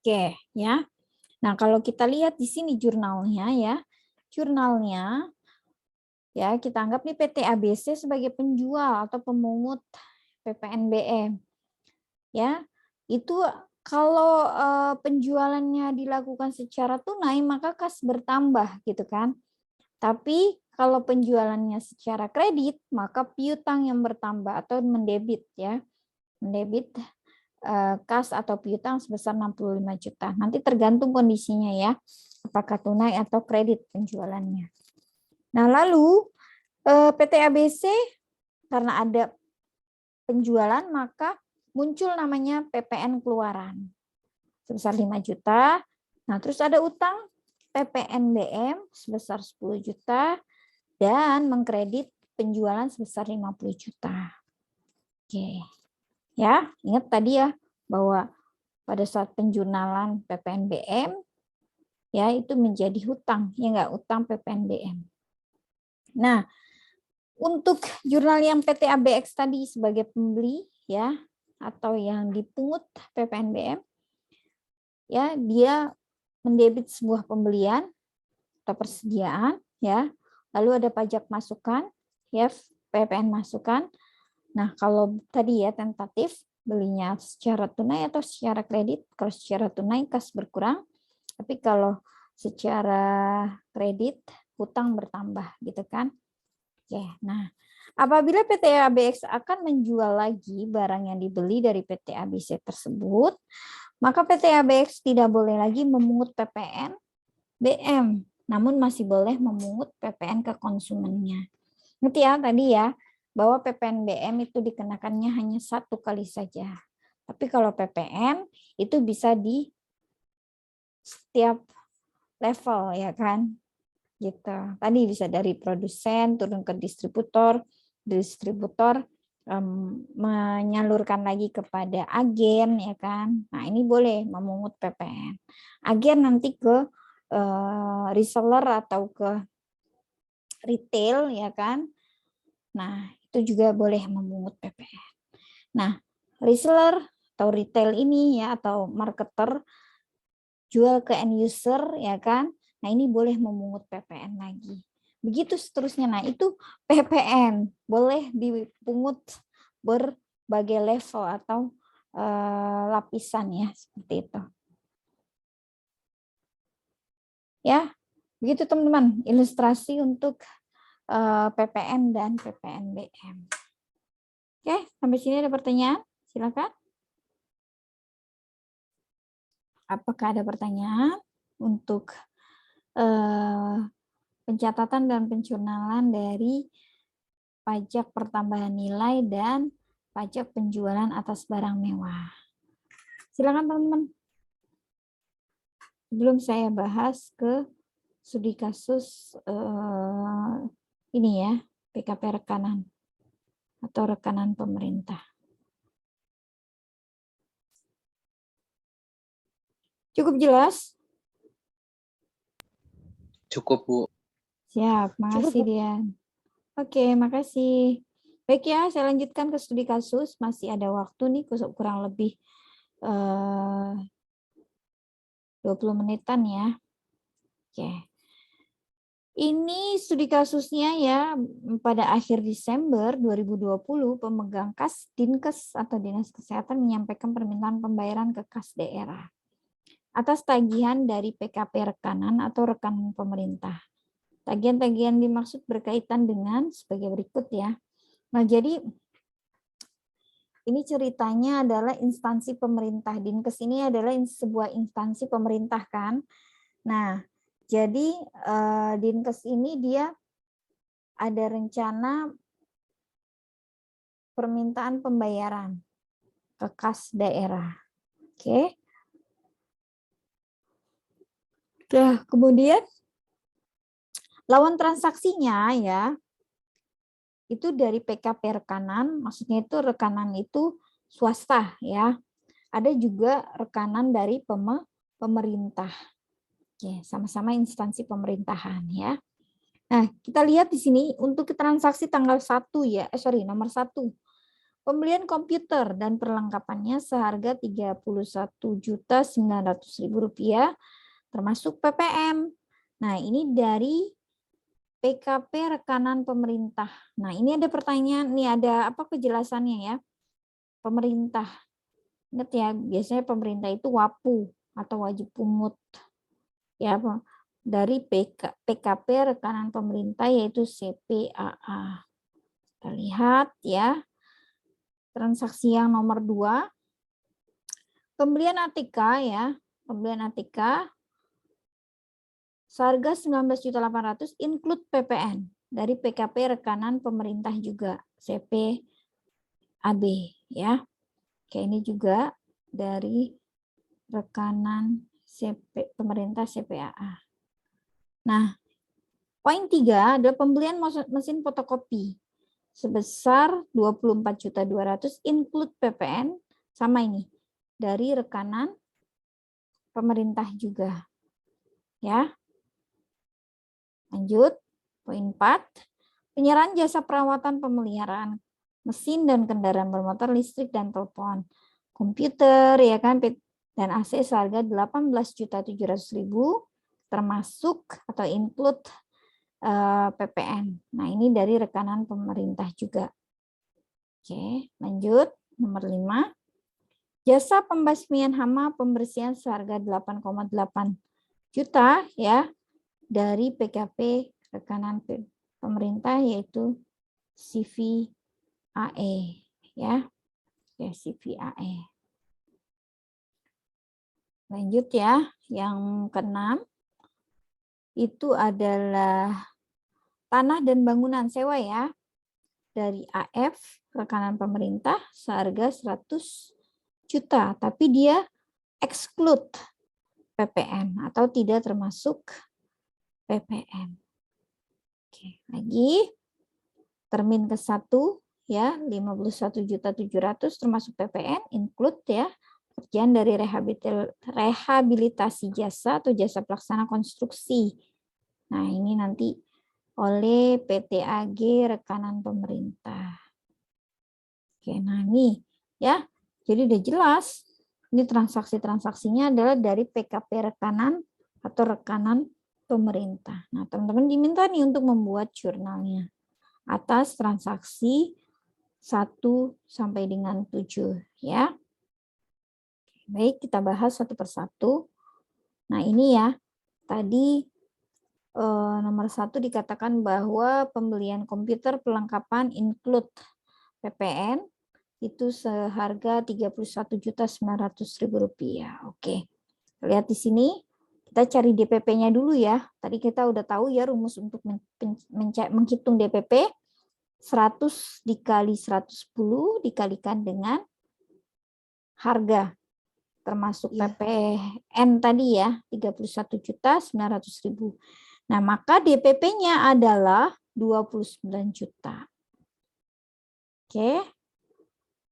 Oke, ya. Nah, kalau kita lihat di sini jurnalnya ya. Jurnalnya ya, kita anggap nih PT ABC sebagai penjual atau pemungut PPNBM. Ya, itu Kalau penjualannya dilakukan secara tunai, maka kas bertambah gitu kan. Tapi kalau penjualannya secara kredit, maka piutang yang bertambah atau mendebit ya. Mendebit kas atau piutang sebesar 65 juta. Nanti tergantung kondisinya ya. Apakah tunai atau kredit penjualannya. Nah, lalu PT ABC karena ada penjualan maka muncul namanya PPN keluaran sebesar 5 juta. Nah, terus ada utang PPNBM sebesar 10 juta dan mengkredit penjualan sebesar 50 juta. Oke. Ya, ingat tadi ya bahwa pada saat penjualan PPNBM ya itu menjadi hutang, ya enggak, utang PPNBM. Nah, untuk jurnal yang PT ABX tadi sebagai pembeli ya atau yang dipungut PPNBM ya, dia mendebit sebuah pembelian atau persediaan ya. Lalu ada pajak masukan ya, PPN masukan. Nah, kalau tadi ya tentatif belinya secara tunai atau secara kredit. Kalau secara tunai kas berkurang, tapi kalau secara kredit hutang bertambah gitu kan. Oke, nah apabila PT ABX akan menjual lagi barang yang dibeli dari PT ABC tersebut, maka PT ABX tidak boleh lagi memungut PPN BM, namun masih boleh memungut PPN ke konsumennya. Ngerti ya tadi ya, bahwa PPN BM itu dikenakannya hanya satu kali saja. Tapi kalau PPN itu bisa di setiap level ya kan. Gitu. Tadi bisa dari produsen turun ke distributor, menyalurkan lagi kepada agen ya kan. Nah, ini boleh memungut PPN. Agen nanti ke reseller atau ke retail ya kan. Nah, itu juga boleh memungut PPN. Nah, reseller atau retail ini ya atau marketer jual ke end user ya kan. Nah, ini boleh memungut PPN lagi. Begitu seterusnya. Nah, itu PPN boleh dipungut berbagai level atau lapisan ya, seperti itu. Ya, begitu teman-teman, ilustrasi untuk PPN dan PPNBM. Oke, sampai sini ada pertanyaan? Silakan. Apakah ada pertanyaan untuk pencatatan dan penjurnalan dari pajak pertambahan nilai dan pajak penjualan atas barang mewah? Silakan teman-teman. Sebelum saya bahas ke studi kasus ini ya, PKP rekanan atau rekanan pemerintah. Cukup jelas? Cukup, Bu. Siap, makasih Dian. Oke, makasih. Baik ya, saya lanjutkan ke studi kasus. Masih ada waktu nih, kurang lebih 20 menitan ya. Oke. Ini studi kasusnya ya, pada akhir Desember 2020, pemegang kas Dinkes atau Dinas Kesehatan menyampaikan permintaan pembayaran ke kas daerah atas tagihan dari PKP rekanan atau rekanan pemerintah. Tagihan-tagihan dimaksud berkaitan dengan sebagai berikut ya. Nah, jadi ini ceritanya adalah instansi pemerintah. Dinkes ini adalah sebuah instansi pemerintah kan. Nah, jadi Dinkes ini dia ada rencana permintaan pembayaran ke kas daerah. Oke. Nah, kemudian lawan transaksinya ya, itu dari PKP rekanan, maksudnya itu rekanan itu swasta ya. Ada juga rekanan dari pemerintah. Oke, sama-sama instansi pemerintahan ya. Nah, kita lihat di sini untuk transaksi tanggal 1 ya, nomor 1. Pembelian komputer dan perlengkapannya seharga Rp31.900.000 termasuk PPM. Nah, ini dari PKP rekanan pemerintah. Nah, ini ada pertanyaan, nih ada apa kejelasannya ya? Pemerintah. Ingat ya, biasanya pemerintah itu WAPU atau wajib pungut. Ya, dari PKP rekanan pemerintah yaitu CPAA. Kita lihat ya, transaksi yang nomor 2, pembelian ATK ya, pembelian ATK seharga 19.800.000 include PPN dari PKP rekanan pemerintah juga CPAB ya. Oke, ini juga dari rekanan pemerintah CPAA. Nah, poin 3 adalah pembelian mesin fotokopi sebesar 24.200.000 include PPN, sama ini dari rekanan pemerintah juga. Ya. Lanjut, poin 4, penyerahan jasa perawatan pemeliharaan mesin dan kendaraan bermotor listrik dan telepon, komputer ya kan, dan AC seharga 18.700.000 termasuk atau include PPN. Nah, ini dari rekanan pemerintah juga. Oke, lanjut nomor 5. Jasa pembasmian hama pembersihan seharga 8,8 juta ya dari PKP rekanan pemerintah yaitu CVAE ya. Ya, CVAE. Lanjut ya, yang ke-6 itu adalah tanah dan bangunan sewa ya. Dari AF rekanan pemerintah seharga 100 juta, tapi dia exclude PPN atau tidak termasuk PPN. Oke, lagi termin ke-1 ya, 51.700.000 termasuk PPN include ya. Kerjaan dari rehabilitasi jasa atau jasa pelaksana konstruksi. Nah, ini nanti oleh PT AG rekanan pemerintah. Oke, nah ini ya. Jadi udah jelas. Ini transaksi-transaksinya adalah dari PKP rekanan atau rekanan pemerintah. Nah, teman-teman diminta nih untuk membuat jurnalnya atas transaksi 1 sampai dengan 7 ya. Baik, kita bahas satu persatu. Nah, ini ya. Tadi nomor 1 dikatakan bahwa pembelian komputer perlengkapan include PPN itu seharga Rp31.900.000. Oke. Lihat di sini, kita cari DPP-nya dulu ya. Tadi kita udah tahu ya rumus untuk menghitung DPP. 100 dikali 110 dikalikan dengan harga termasuk PPN tadi ya, 31.900.000. Nah, maka DPP-nya adalah 29 juta. Oke.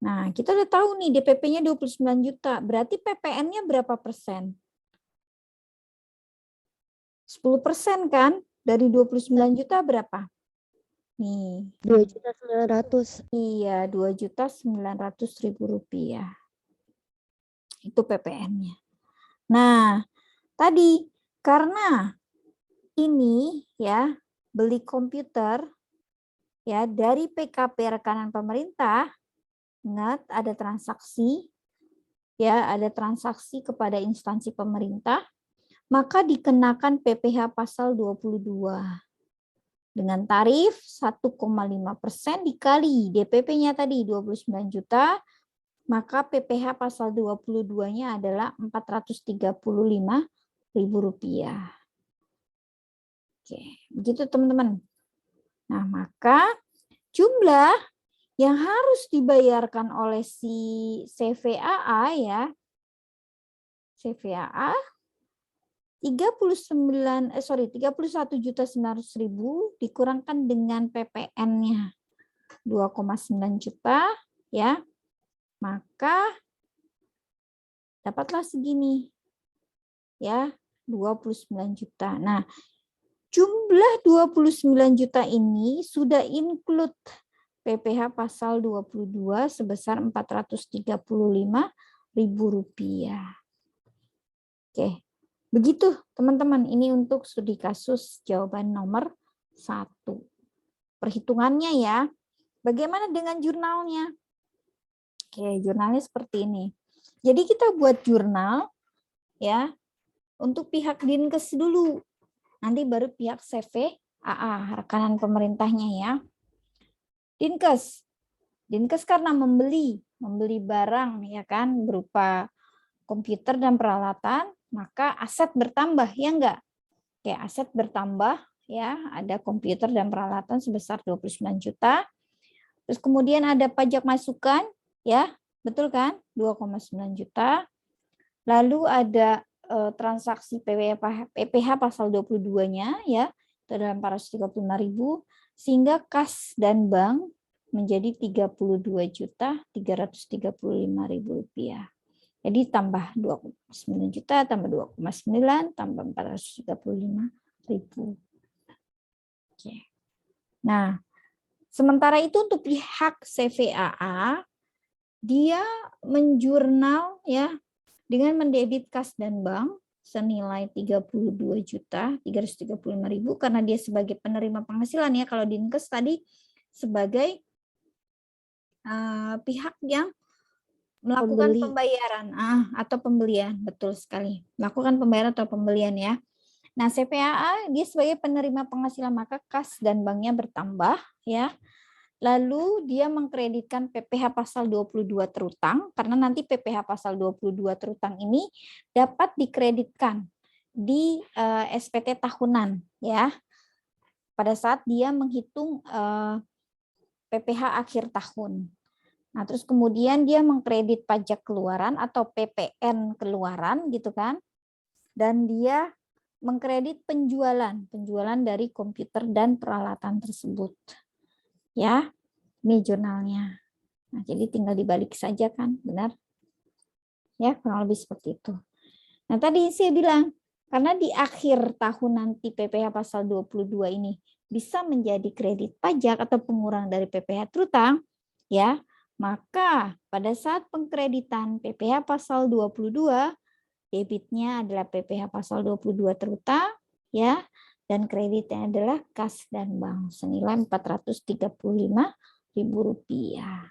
Nah, kita udah tahu nih DPP-nya 29 juta. Berarti PPN-nya berapa persen? 10% kan? Dari 29 juta berapa? Nih. 2.900.000. Iya, 2.900.000 rupiah. Itu PPN-nya. Nah, tadi karena ini ya beli komputer ya dari PKP rekanan pemerintah, ingat ada transaksi ya, ada transaksi kepada instansi pemerintah, maka dikenakan PPh pasal 22 dengan tarif 1,5% dikali DPP-nya tadi 29 juta, maka PPh pasal 22-nya adalah Rp435.000. Oke, begitu teman-teman. Nah, maka jumlah yang harus dibayarkan oleh si CVAA ya, CVAA 31.900.000 dikurangkan dengan PPN-nya 2,9 juta ya. Maka dapatlah segini ya, 29 juta. Nah, jumlah 29 juta ini sudah include PPh pasal 22 sebesar Rp435.000. Oke, begitu teman-teman. Ini untuk studi kasus jawaban nomor 1. Perhitungannya ya. Bagaimana dengan jurnalnya? Oke, jurnalnya seperti ini. Jadi kita buat jurnal ya untuk pihak Dinkes dulu. Nanti baru pihak CVAA, rekanan pemerintahnya ya. Dinkes karena membeli barang ya kan berupa komputer dan peralatan, maka aset bertambah ya enggak? Kayak aset bertambah ya, ada komputer dan peralatan sebesar 29 juta. Terus kemudian ada pajak masukan ya, betul kan? 2,9 juta. Lalu ada transaksi PPH pasal 22-nya ya, itu adalah 435.000 sehingga kas dan bank menjadi 32.335.000 rupiah. Jadi tambah 2,9 juta tambah 2,9 tambah 435.000. Oke. Nah, sementara itu untuk pihak CVAA dia menjurnal ya dengan mendebit kas dan bank senilai 32.335.000 karena dia sebagai penerima penghasilan ya. Kalau Dinkes tadi sebagai pihak yang melakukan pembayaran atau pembelian, betul sekali. Melakukan pembayaran atau pembelian ya. Nah, CVAA dia sebagai penerima penghasilan maka kas dan banknya bertambah ya. Lalu dia mengkreditkan PPH pasal 22 terutang karena nanti PPH pasal 22 terutang ini dapat dikreditkan di SPT tahunan ya. Pada saat dia menghitung PPH akhir tahun. Nah, terus kemudian dia mengkredit pajak keluaran atau PPN keluaran gitu kan. Dan dia mengkredit penjualan dari komputer dan peralatan tersebut. Ya, ini jurnalnya. Nah, jadi tinggal dibalik saja kan, benar? Ya, kurang lebih seperti itu. Nah, tadi saya bilang, karena di akhir tahun nanti PPH pasal 22 ini bisa menjadi kredit pajak atau pengurang dari PPH terutang, ya, maka pada saat pengkreditan PPH pasal 22, debitnya adalah PPH pasal 22 terutang, ya, dan kreditnya adalah kas dan bank senilai 435.000 rupiah.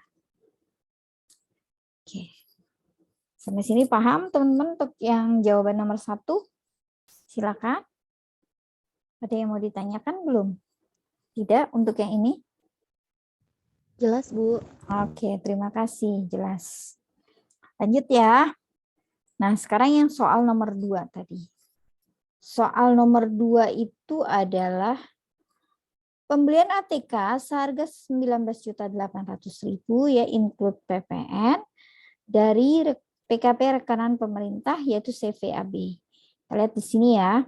Oke. Sampai sini paham teman-teman untuk yang jawaban nomor 1? Silakan. Ada yang mau ditanyakan belum? Tidak untuk yang ini? Jelas, Bu. Oke, terima kasih. Jelas. Lanjut ya. Nah, sekarang yang soal nomor 2 tadi. Soal nomor 2 itu adalah pembelian ATK seharga 19.800.000 ya include PPN dari PKP rekanan pemerintah yaitu CVAB. Kita lihat di sini ya.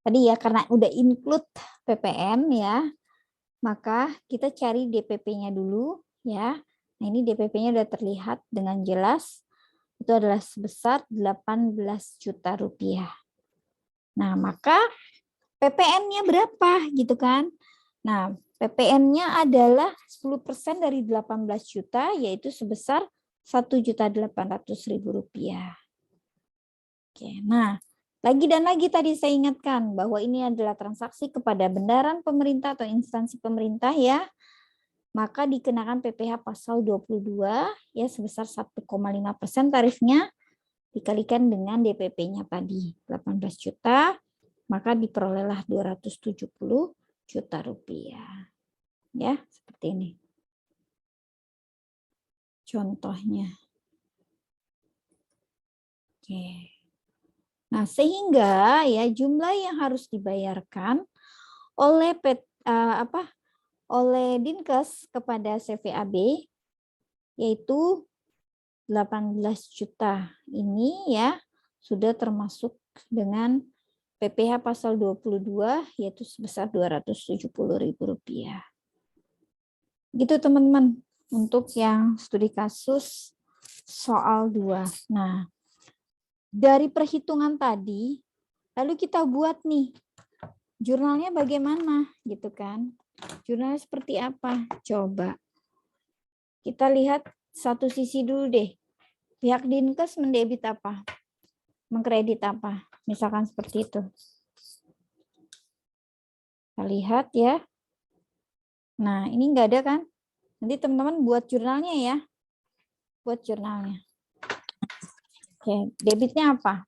Tadi ya karena udah include PPN ya, maka kita cari DPP-nya dulu ya. Nah, ini DPP-nya udah terlihat dengan jelas. Itu adalah sebesar 18 juta rupiah. Nah, maka PPN-nya berapa gitu kan? Nah, PPN-nya adalah 10% dari 18 juta, yaitu sebesar 1.800.000 rupiah. Oke, nah, lagi dan lagi tadi saya ingatkan bahwa ini adalah transaksi kepada bendaran pemerintah atau instansi pemerintah ya. Maka dikenakan PPH pasal 22 ya sebesar 1,5% tarifnya dikalikan dengan DPP-nya tadi 18 juta, maka diperolehlah 270 juta rupiah. Ya, seperti ini. Contohnya. Oke. Nah, sehingga ya jumlah yang harus dibayarkan oleh oleh Dinkes kepada CVAB yaitu 18 juta ini ya sudah termasuk dengan PPH pasal 22 yaitu sebesar 270.000 rupiah. Gitu teman-teman untuk yang studi kasus soal 2. Nah, dari perhitungan tadi lalu kita buat nih jurnalnya bagaimana gitu kan. Jurnalnya seperti apa? Coba. Kita lihat satu sisi dulu deh. Pihak Dinkes mendebit apa? Mengkredit apa? Misalkan seperti itu. Kita lihat ya. Nah, ini enggak ada kan? Nanti teman-teman buat jurnalnya ya. Buat jurnalnya. Oke, debitnya apa?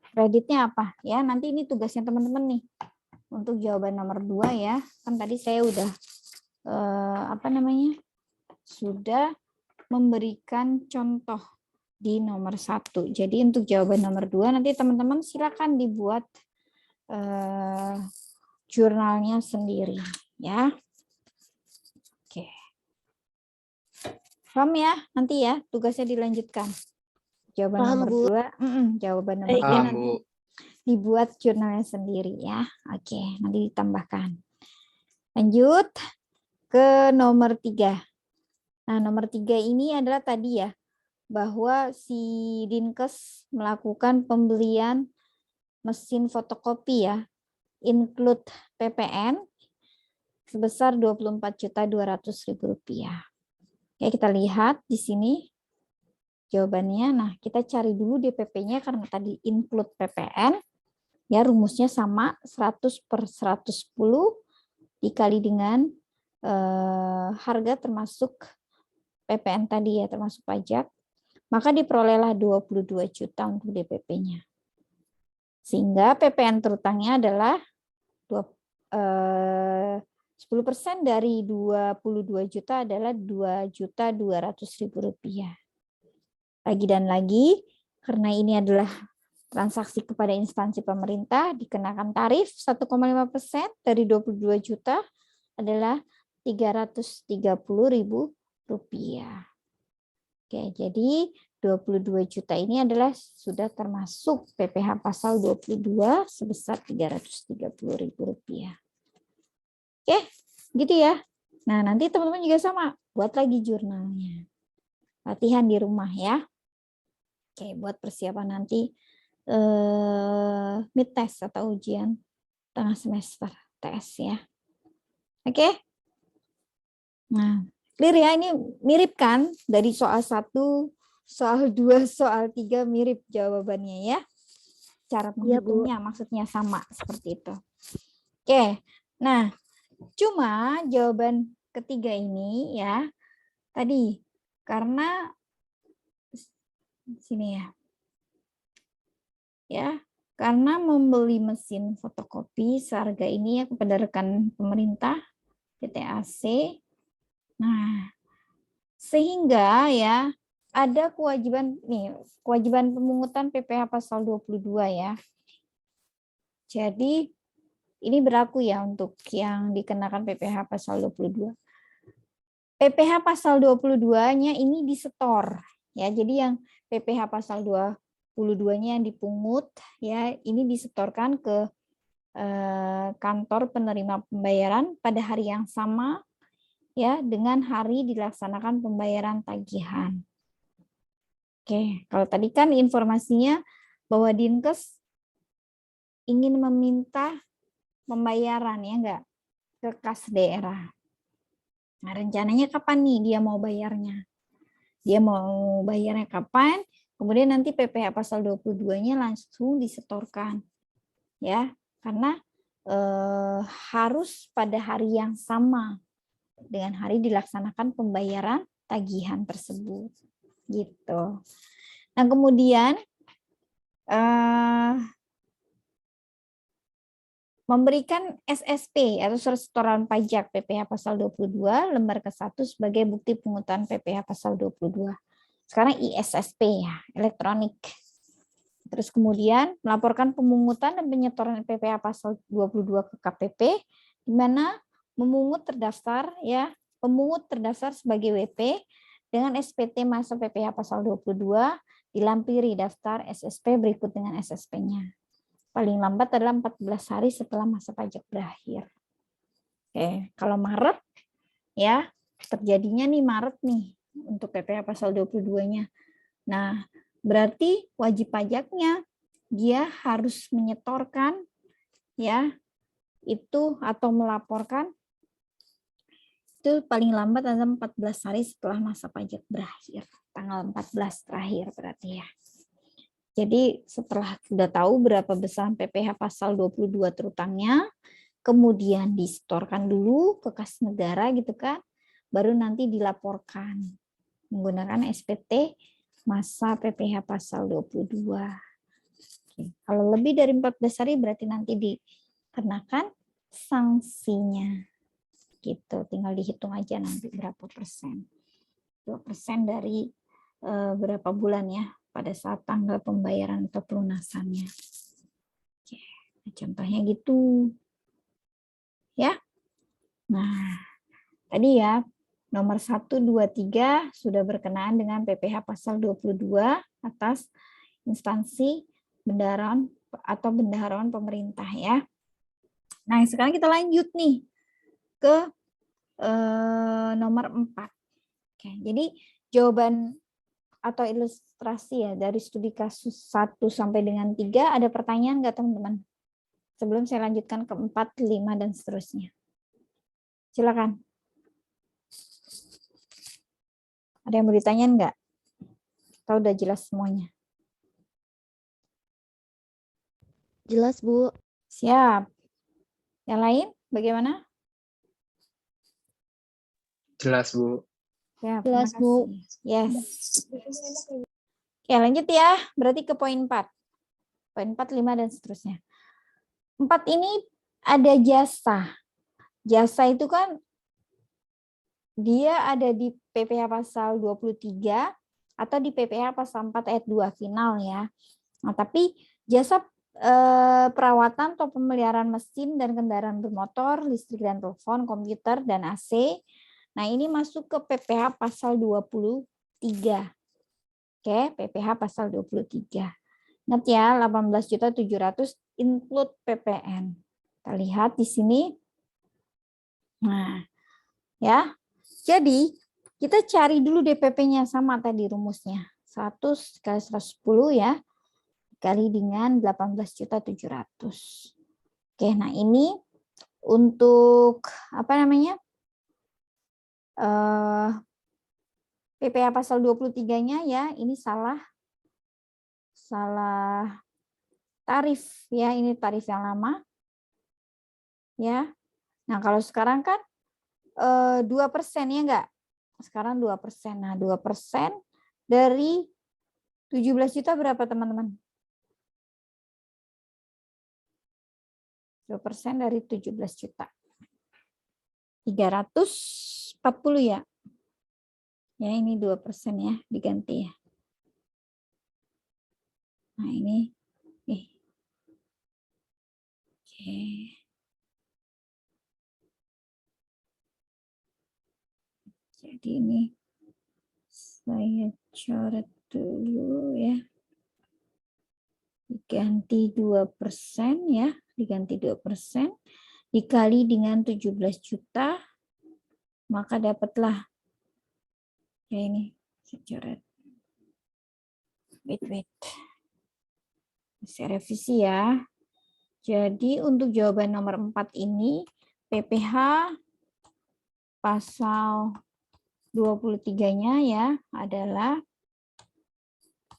Kreditnya apa? Ya, nanti ini tugasnya teman-teman nih. Untuk jawaban nomor 2 ya. Kan tadi saya udah sudah memberikan contoh di nomor 1. Jadi untuk jawaban nomor 2 nanti teman-teman silakan dibuat jurnalnya sendiri ya. Oke. Paham ya? Nanti ya tugasnya dilanjutkan. Jawaban Paham, nomor Bu. 2, jawaban nomor 2 Paham, nanti Bu. dibuat jurnalnya sendiri ya. Oke, nanti ditambahkan. Lanjut ke nomor 3. Nah, nomor 3 ini adalah tadi ya, bahwa si Dinkes melakukan pembelian mesin fotokopi ya, include PPN sebesar Rp24.200.000. Ya, kita lihat di sini jawabannya. Nah, kita cari dulu DPP-nya karena tadi include PPN. Ya, rumusnya sama 100/110 dikali dengan harga termasuk PPN tadi ya, termasuk pajak. Maka diperolehlah 22 juta untuk DPP-nya. Sehingga PPN terutangnya adalah 10% dari 22 juta adalah Rp2.200.000. Lagi dan lagi, karena ini adalah transaksi kepada instansi pemerintah, dikenakan tarif 1,5% dari 22 juta adalah Rp330.000. Oke, jadi 22 juta ini adalah sudah termasuk PPh pasal 22 sebesar Rp330.000. Oke, gitu ya. Nah, nanti teman-teman juga sama, buat lagi jurnalnya. Latihan di rumah ya. Oke, buat persiapan nanti mid test atau ujian tengah semester TS ya. Oke. Nah, clear ya, ini mirip kan dari soal 1, soal 2, soal 3 mirip jawabannya ya. Cara menghitungnya maksudnya sama seperti itu. Oke. Nah, cuma jawaban ketiga ini ya tadi karena sini ya. Ya, karena membeli mesin fotokopi seharga ini ya kepada rekan pemerintah PTAC. Nah, sehingga ya ada kewajiban pemungutan PPh pasal 22 ya. Jadi ini berlaku ya untuk yang dikenakan PPh pasal 22. PPh pasal 22-nya ini disetor ya. Jadi yang PPh pasal 22-nya yang dipungut ya, ini disetorkan ke kantor penerima pembayaran pada hari yang sama ya dengan hari dilaksanakan pembayaran tagihan. Oke, kalau tadi kan informasinya bahwa Dinkes ingin meminta pembayaran ya enggak ke kas daerah. Nah, rencananya kapan nih dia mau bayarnya? Dia mau bayarnya kapan? Kemudian nanti PPh pasal 22-nya langsung disetorkan. Ya, karena harus pada hari yang sama dengan hari dilaksanakan pembayaran tagihan tersebut. Gitu. Nah, kemudian memberikan SSP atau surat setoran pajak PPh pasal 22 lembar ke-1 sebagai bukti pungutan PPh pasal 22. Sekarang ISSP ya, elektronik. Terus kemudian melaporkan pemungutan dan penyetoran PPh pasal 22 ke KPP di mana pemungut terdaftar sebagai WP dengan SPT masa PPh pasal 22 dilampiri daftar SSP berikut dengan SSP-nya. Paling lambat adalah 14 hari setelah masa pajak berakhir. Oke, kalau Maret ya, terjadinya nih Maret nih untuk PPh pasal 22-nya. Nah, berarti wajib pajaknya dia harus menyetorkan ya itu atau melaporkan itu paling lambat adalah 14 hari setelah masa pajak berakhir. Tanggal 14 terakhir berarti ya. Jadi setelah sudah tahu berapa besar PPh pasal 22 terutangnya, kemudian disetorkan dulu ke kas negara gitu kan, baru nanti dilaporkan menggunakan SPT masa PPh pasal 22. Oke. Kalau lebih dari 14 hari berarti nanti dikenakan sanksinya. Gitu, tinggal dihitung aja nanti berapa persen. 2% dari berapa bulan ya pada saat tanggal pembayaran atau pelunasannya. Oke, contohnya gitu. Ya. Nah, tadi ya nomor 1, 2, 3 sudah berkenaan dengan PPh pasal 22 atas instansi bendaharaan atau bendaharawan pemerintah ya. Nah, sekarang kita lanjut nih ke nomor 4. Oke, jadi jawaban atau ilustrasi ya dari studi kasus 1 sampai dengan 3 ada pertanyaan nggak teman-teman? Sebelum saya lanjutkan ke 4, 5 dan seterusnya. Silakan. Ada yang mau ditanyain nggak? Atau udah jelas semuanya? Jelas, Bu. Siap. Yang lain bagaimana? Jelas, Bu. Ya, Jelas, terima Bu. kasih. Yes. Oke, lanjut ya. Berarti ke poin 4. Poin 4, 5, dan seterusnya. 4 ini ada jasa. Jasa itu kan dia ada di PPh pasal 23 atau di PPh pasal 4 ayat 2 final ya. Nah, tapi jasa perawatan atau pemeliharaan mesin dan kendaraan bermotor, listrik dan telepon, komputer dan AC. Nah, ini masuk ke PPh pasal 23. Oke, PPh pasal 23. Ingat ya, 18.700.000 include PPN. Kita lihat di sini. Nah, ya. Jadi, kita cari dulu DPP-nya sama tadi rumusnya. 100 kali 110 ya. Dikali dengan 18.700.000. Oke, nah ini untuk apa namanya? PPh pasal 23-nya ya, ini salah tarif ya, ini tarif yang lama. Ya. Nah, kalau sekarang kan 2% ya enggak? Sekarang 2%. Nah, 2% dari 17 juta berapa teman-teman? 2% dari 17 juta. 340 ya. Ya, ini 2% ya, diganti ya. Nah, ini. Oke. Jadi ini saya coret dulu ya. Diganti 2% ya, diganti 2%. Dikali dengan 17 juta, maka dapatlah ya ini, saya coret. Wait. Saya revisi ya. Jadi untuk jawaban nomor 4 ini, PPh pasal 23-nya ya adalah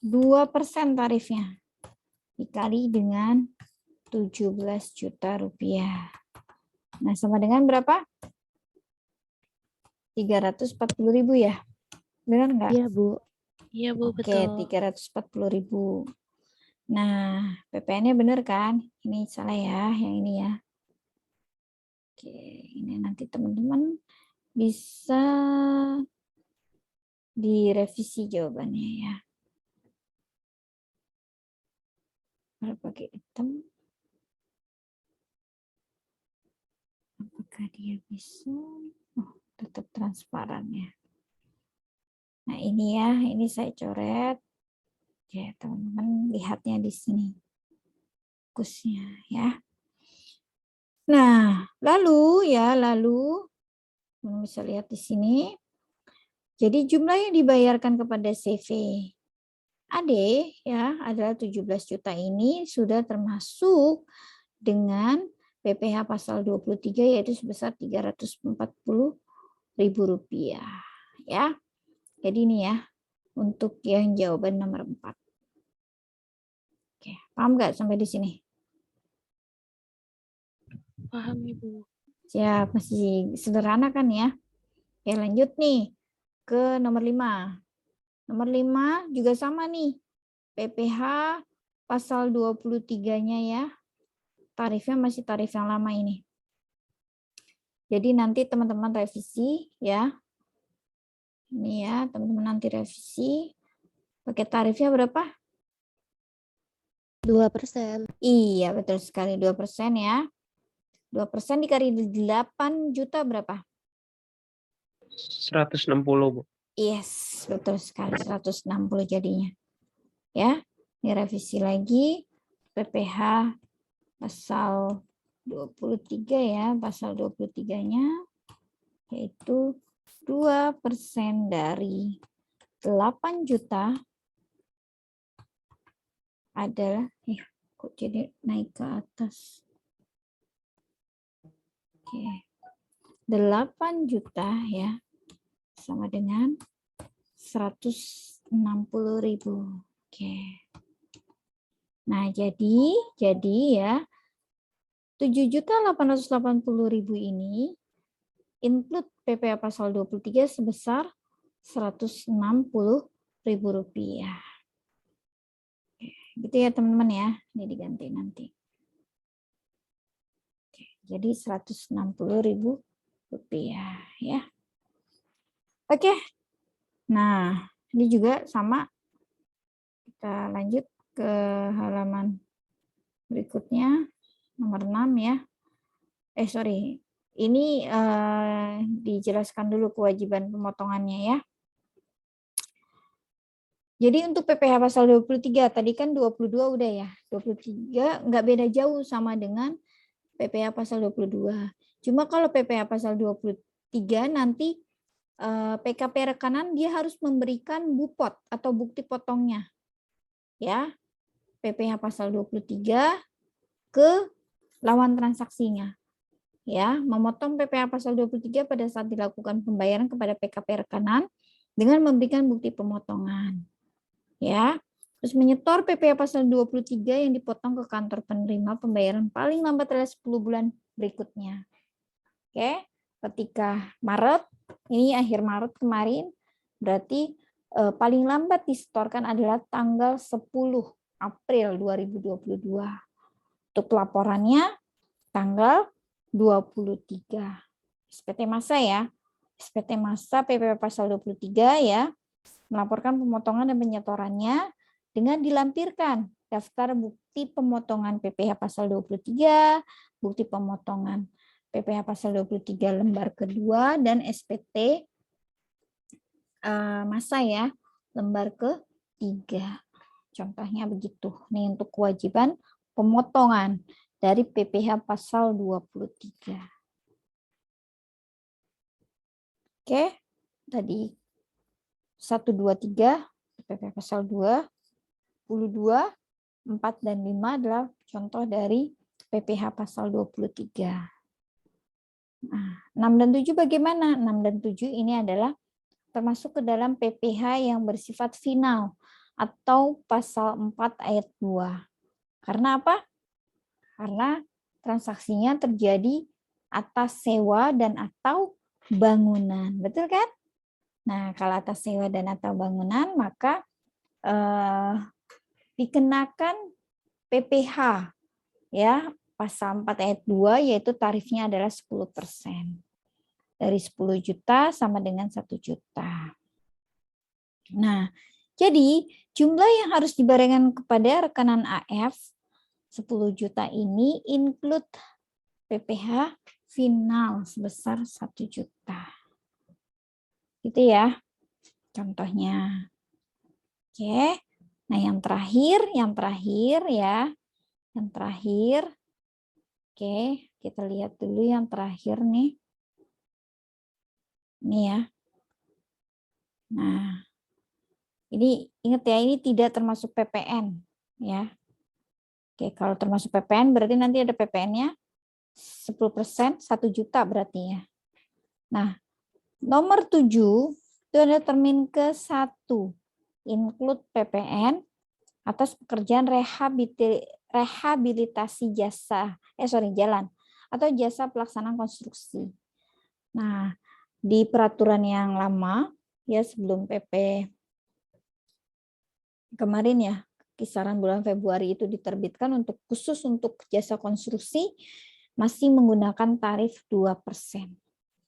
2% tarifnya. Dikali dengan 17 juta rupiah. Nah, sama dengan berapa? 340.000 ya. Benar nggak? Iya, Bu. Iya, Bu, Oke, betul. 340.000. Nah, PPN-nya benar kan? Ini salah ya, yang ini ya. Oke, ini nanti teman-teman bisa direvisi jawabannya ya. Kalau pakai hitam, apakah dia bisa? Oh, tetap transparan ya. Nah, ini ya, ini saya coret. Oke, teman-teman lihatnya di sini. Fokusnya ya. Nah, lalu bisa lihat di sini. Jadi jumlah yang dibayarkan kepada CV AD ya adalah 17 juta ini sudah termasuk dengan PPh pasal 23 yaitu sebesar 340.000 rupiah ya. Jadi ini ya untuk yang jawaban nomor 4. Oke, paham nggak sampai di sini? Paham, Ibu. Siap, masih sederhana kan ya? Oke, lanjut nih ke nomor 5. Nomor 5 juga sama nih. PPh pasal 23-nya ya. Tarifnya masih tarif yang lama ini. Jadi nanti teman-teman revisi ya. Ini ya, teman-teman nanti revisi. Pakai tarifnya berapa? 2%. Iya, betul sekali 2% ya. 2% dikali 8 juta berapa? 160, Bu. Yes, betul sekali 160 jadinya. Ya, ini revisi lagi PPh pasal 23 ya, pasal 23-nya yaitu 2% dari 8 juta adalah kok jadi naik ke atas. Oke. 8 juta ya sama dengan 160.000. Oke. Nah, jadi ya 7.880.000 ini include PPh pasal 23 sebesar 160.000 rupiah. Gitu ya teman-teman ya. Ini diganti nanti. Oke, jadi 160.000 rupiah ya. Oke. Nah, ini juga sama. Kita lanjut ke halaman berikutnya, nomor 6 ya. Ini dijelaskan dulu kewajiban pemotongannya ya. Jadi untuk PPh pasal 23, tadi kan 22 udah ya. 23 nggak beda jauh sama dengan PPh pasal 22. Cuma kalau PPh pasal 23 nanti PKP rekanan dia harus memberikan bupot atau bukti potongnya. Ya. PPh pasal 23 ke lawan transaksinya. Ya, memotong PPh pasal 23 pada saat dilakukan pembayaran kepada PKP rekanan dengan memberikan bukti pemotongan. Ya, terus menyetor PPh pasal 23 yang dipotong ke kantor penerima pembayaran paling lambat adalah 10 bulan berikutnya. Oke, ketika Maret, ini akhir Maret kemarin, berarti paling lambat disetorkan adalah tanggal 10 April 2022. Untuk laporannya tanggal 23. SPT masa ya. SPT masa PPh pasal 23 ya. Melaporkan pemotongan dan penyetorannya dengan dilampirkan daftar bukti pemotongan PPh pasal 23, bukti pemotongan PPh pasal 23 lembar kedua, dan SPT masa ya, lembar ketiga. Contohnya begitu. Nih untuk kewajiban pemotongan dari PPh pasal 23. Oke, tadi 1, 2, 3, PPh pasal 22, 4, dan 5 adalah contoh dari PPh pasal 23. Nah, 6 dan 7 bagaimana? 6 dan 7 ini adalah termasuk ke dalam PPh yang bersifat final atau pasal 4 ayat 2. Karena apa? Karena transaksinya terjadi atas sewa dan atau bangunan. Betul kan? Nah, kalau atas sewa dan atau bangunan, maka dikenakan PPh ya, pasal 4 ayat 2, yaitu tarifnya adalah 10%. Dari 10 juta sama dengan 1 juta. Nah, jadi jumlah yang harus dibayarkan kepada rekanan AF 10 juta ini include PPh final sebesar 1 juta. Gitu ya contohnya. Oke. Nah, yang terakhir ya. Yang terakhir. Oke, kita lihat dulu yang terakhir nih. Ini ya. Nah, ini ingat ya, ini tidak termasuk PPN ya. Oke, kalau termasuk PPN berarti nanti ada PPN-nya 10%, 1 juta berarti ya. Nah, nomor 7 itu ada termin ke-1. Include PPN atas pekerjaan rehabilitasi jalan atau jasa pelaksanaan konstruksi. Nah, di peraturan yang lama ya sebelum PP kemarin ya, kisaran bulan Februari itu diterbitkan khusus untuk jasa konstruksi masih menggunakan tarif 2%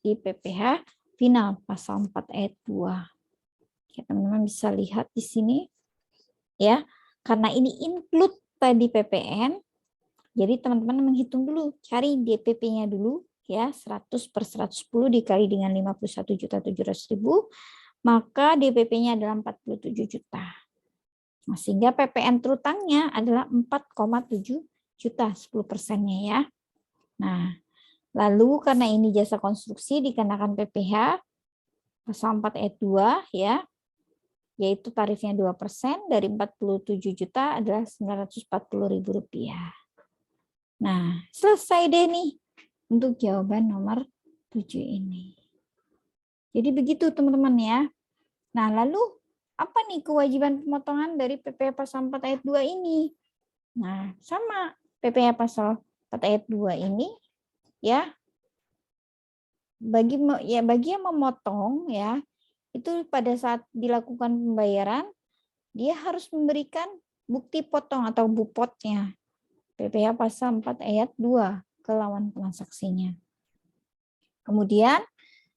di PPh final pasal 4 ayat 2. Ya, teman-teman bisa lihat di sini ya, karena ini include tadi PPN, jadi teman-teman menghitung dulu, cari DPP-nya dulu ya, 100/110 dikali dengan 51.700.000, maka DPP-nya adalah 47 juta. Nah, sehingga PPN terutangnya adalah 4,7 juta, 10%-nya ya. Nah, lalu karena ini jasa konstruksi dikenakan PPh pasal 4 ayat 2 ya, yaitu tarifnya 2%, dari 47 juta adalah Rp940.000. Nah, selesai deh nih untuk jawaban nomor 7 ini. Jadi begitu teman-teman ya. Nah, lalu apa nih kewajiban pemotongan dari PPh pasal 4 ayat 2 ini? Nah, sama PPh pasal 4 ayat 2 ini ya, bagi yang memotong ya, itu pada saat dilakukan pembayaran dia harus memberikan bukti potong atau bupotnya. PPh pasal 4 ayat 2 ke lawan transaksinya. Kemudian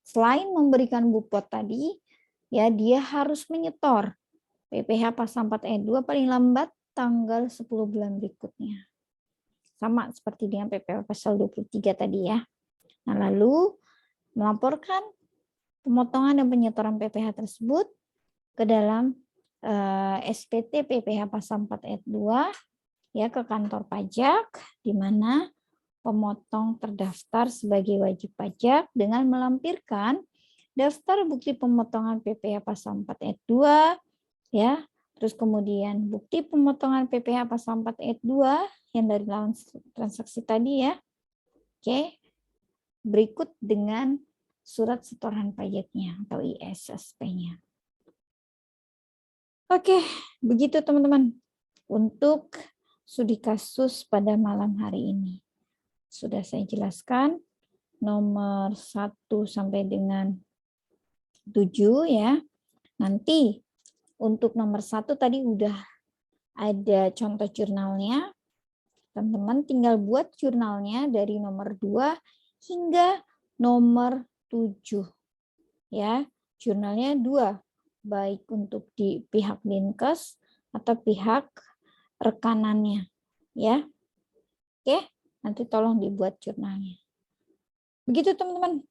selain memberikan bupot tadi, ya dia harus menyetor PPh pasal 4 ayat 2 paling lambat tanggal 10 bulan berikutnya. Sama seperti dengan PPh pasal 23 tadi ya. Nah, lalu melaporkan pemotongan dan penyetoran PPh tersebut ke dalam SPT PPh pasal 4 ayat 2 ya, ke kantor pajak, di mana pemotong terdaftar sebagai wajib pajak dengan melampirkan daftar bukti pemotongan PPh pasal 4 ayat 2 ya, terus kemudian bukti pemotongan PPh pasal 4 ayat 2 yang dari lawan transaksi tadi ya. Oke. Berikut dengan surat setoran pajaknya atau ISSP-nya. Oke, begitu teman-teman untuk studi kasus pada malam hari ini. Sudah saya jelaskan nomor 1 sampai dengan 7 ya. Nanti untuk nomor 1 tadi udah ada contoh jurnalnya. Teman-teman tinggal buat jurnalnya dari nomor 2 hingga nomor 7. Ya, jurnalnya 2, baik untuk di pihak Dinkes atau pihak rekanannya ya. Oke, nanti tolong dibuat jurnalnya. Begitu teman-teman.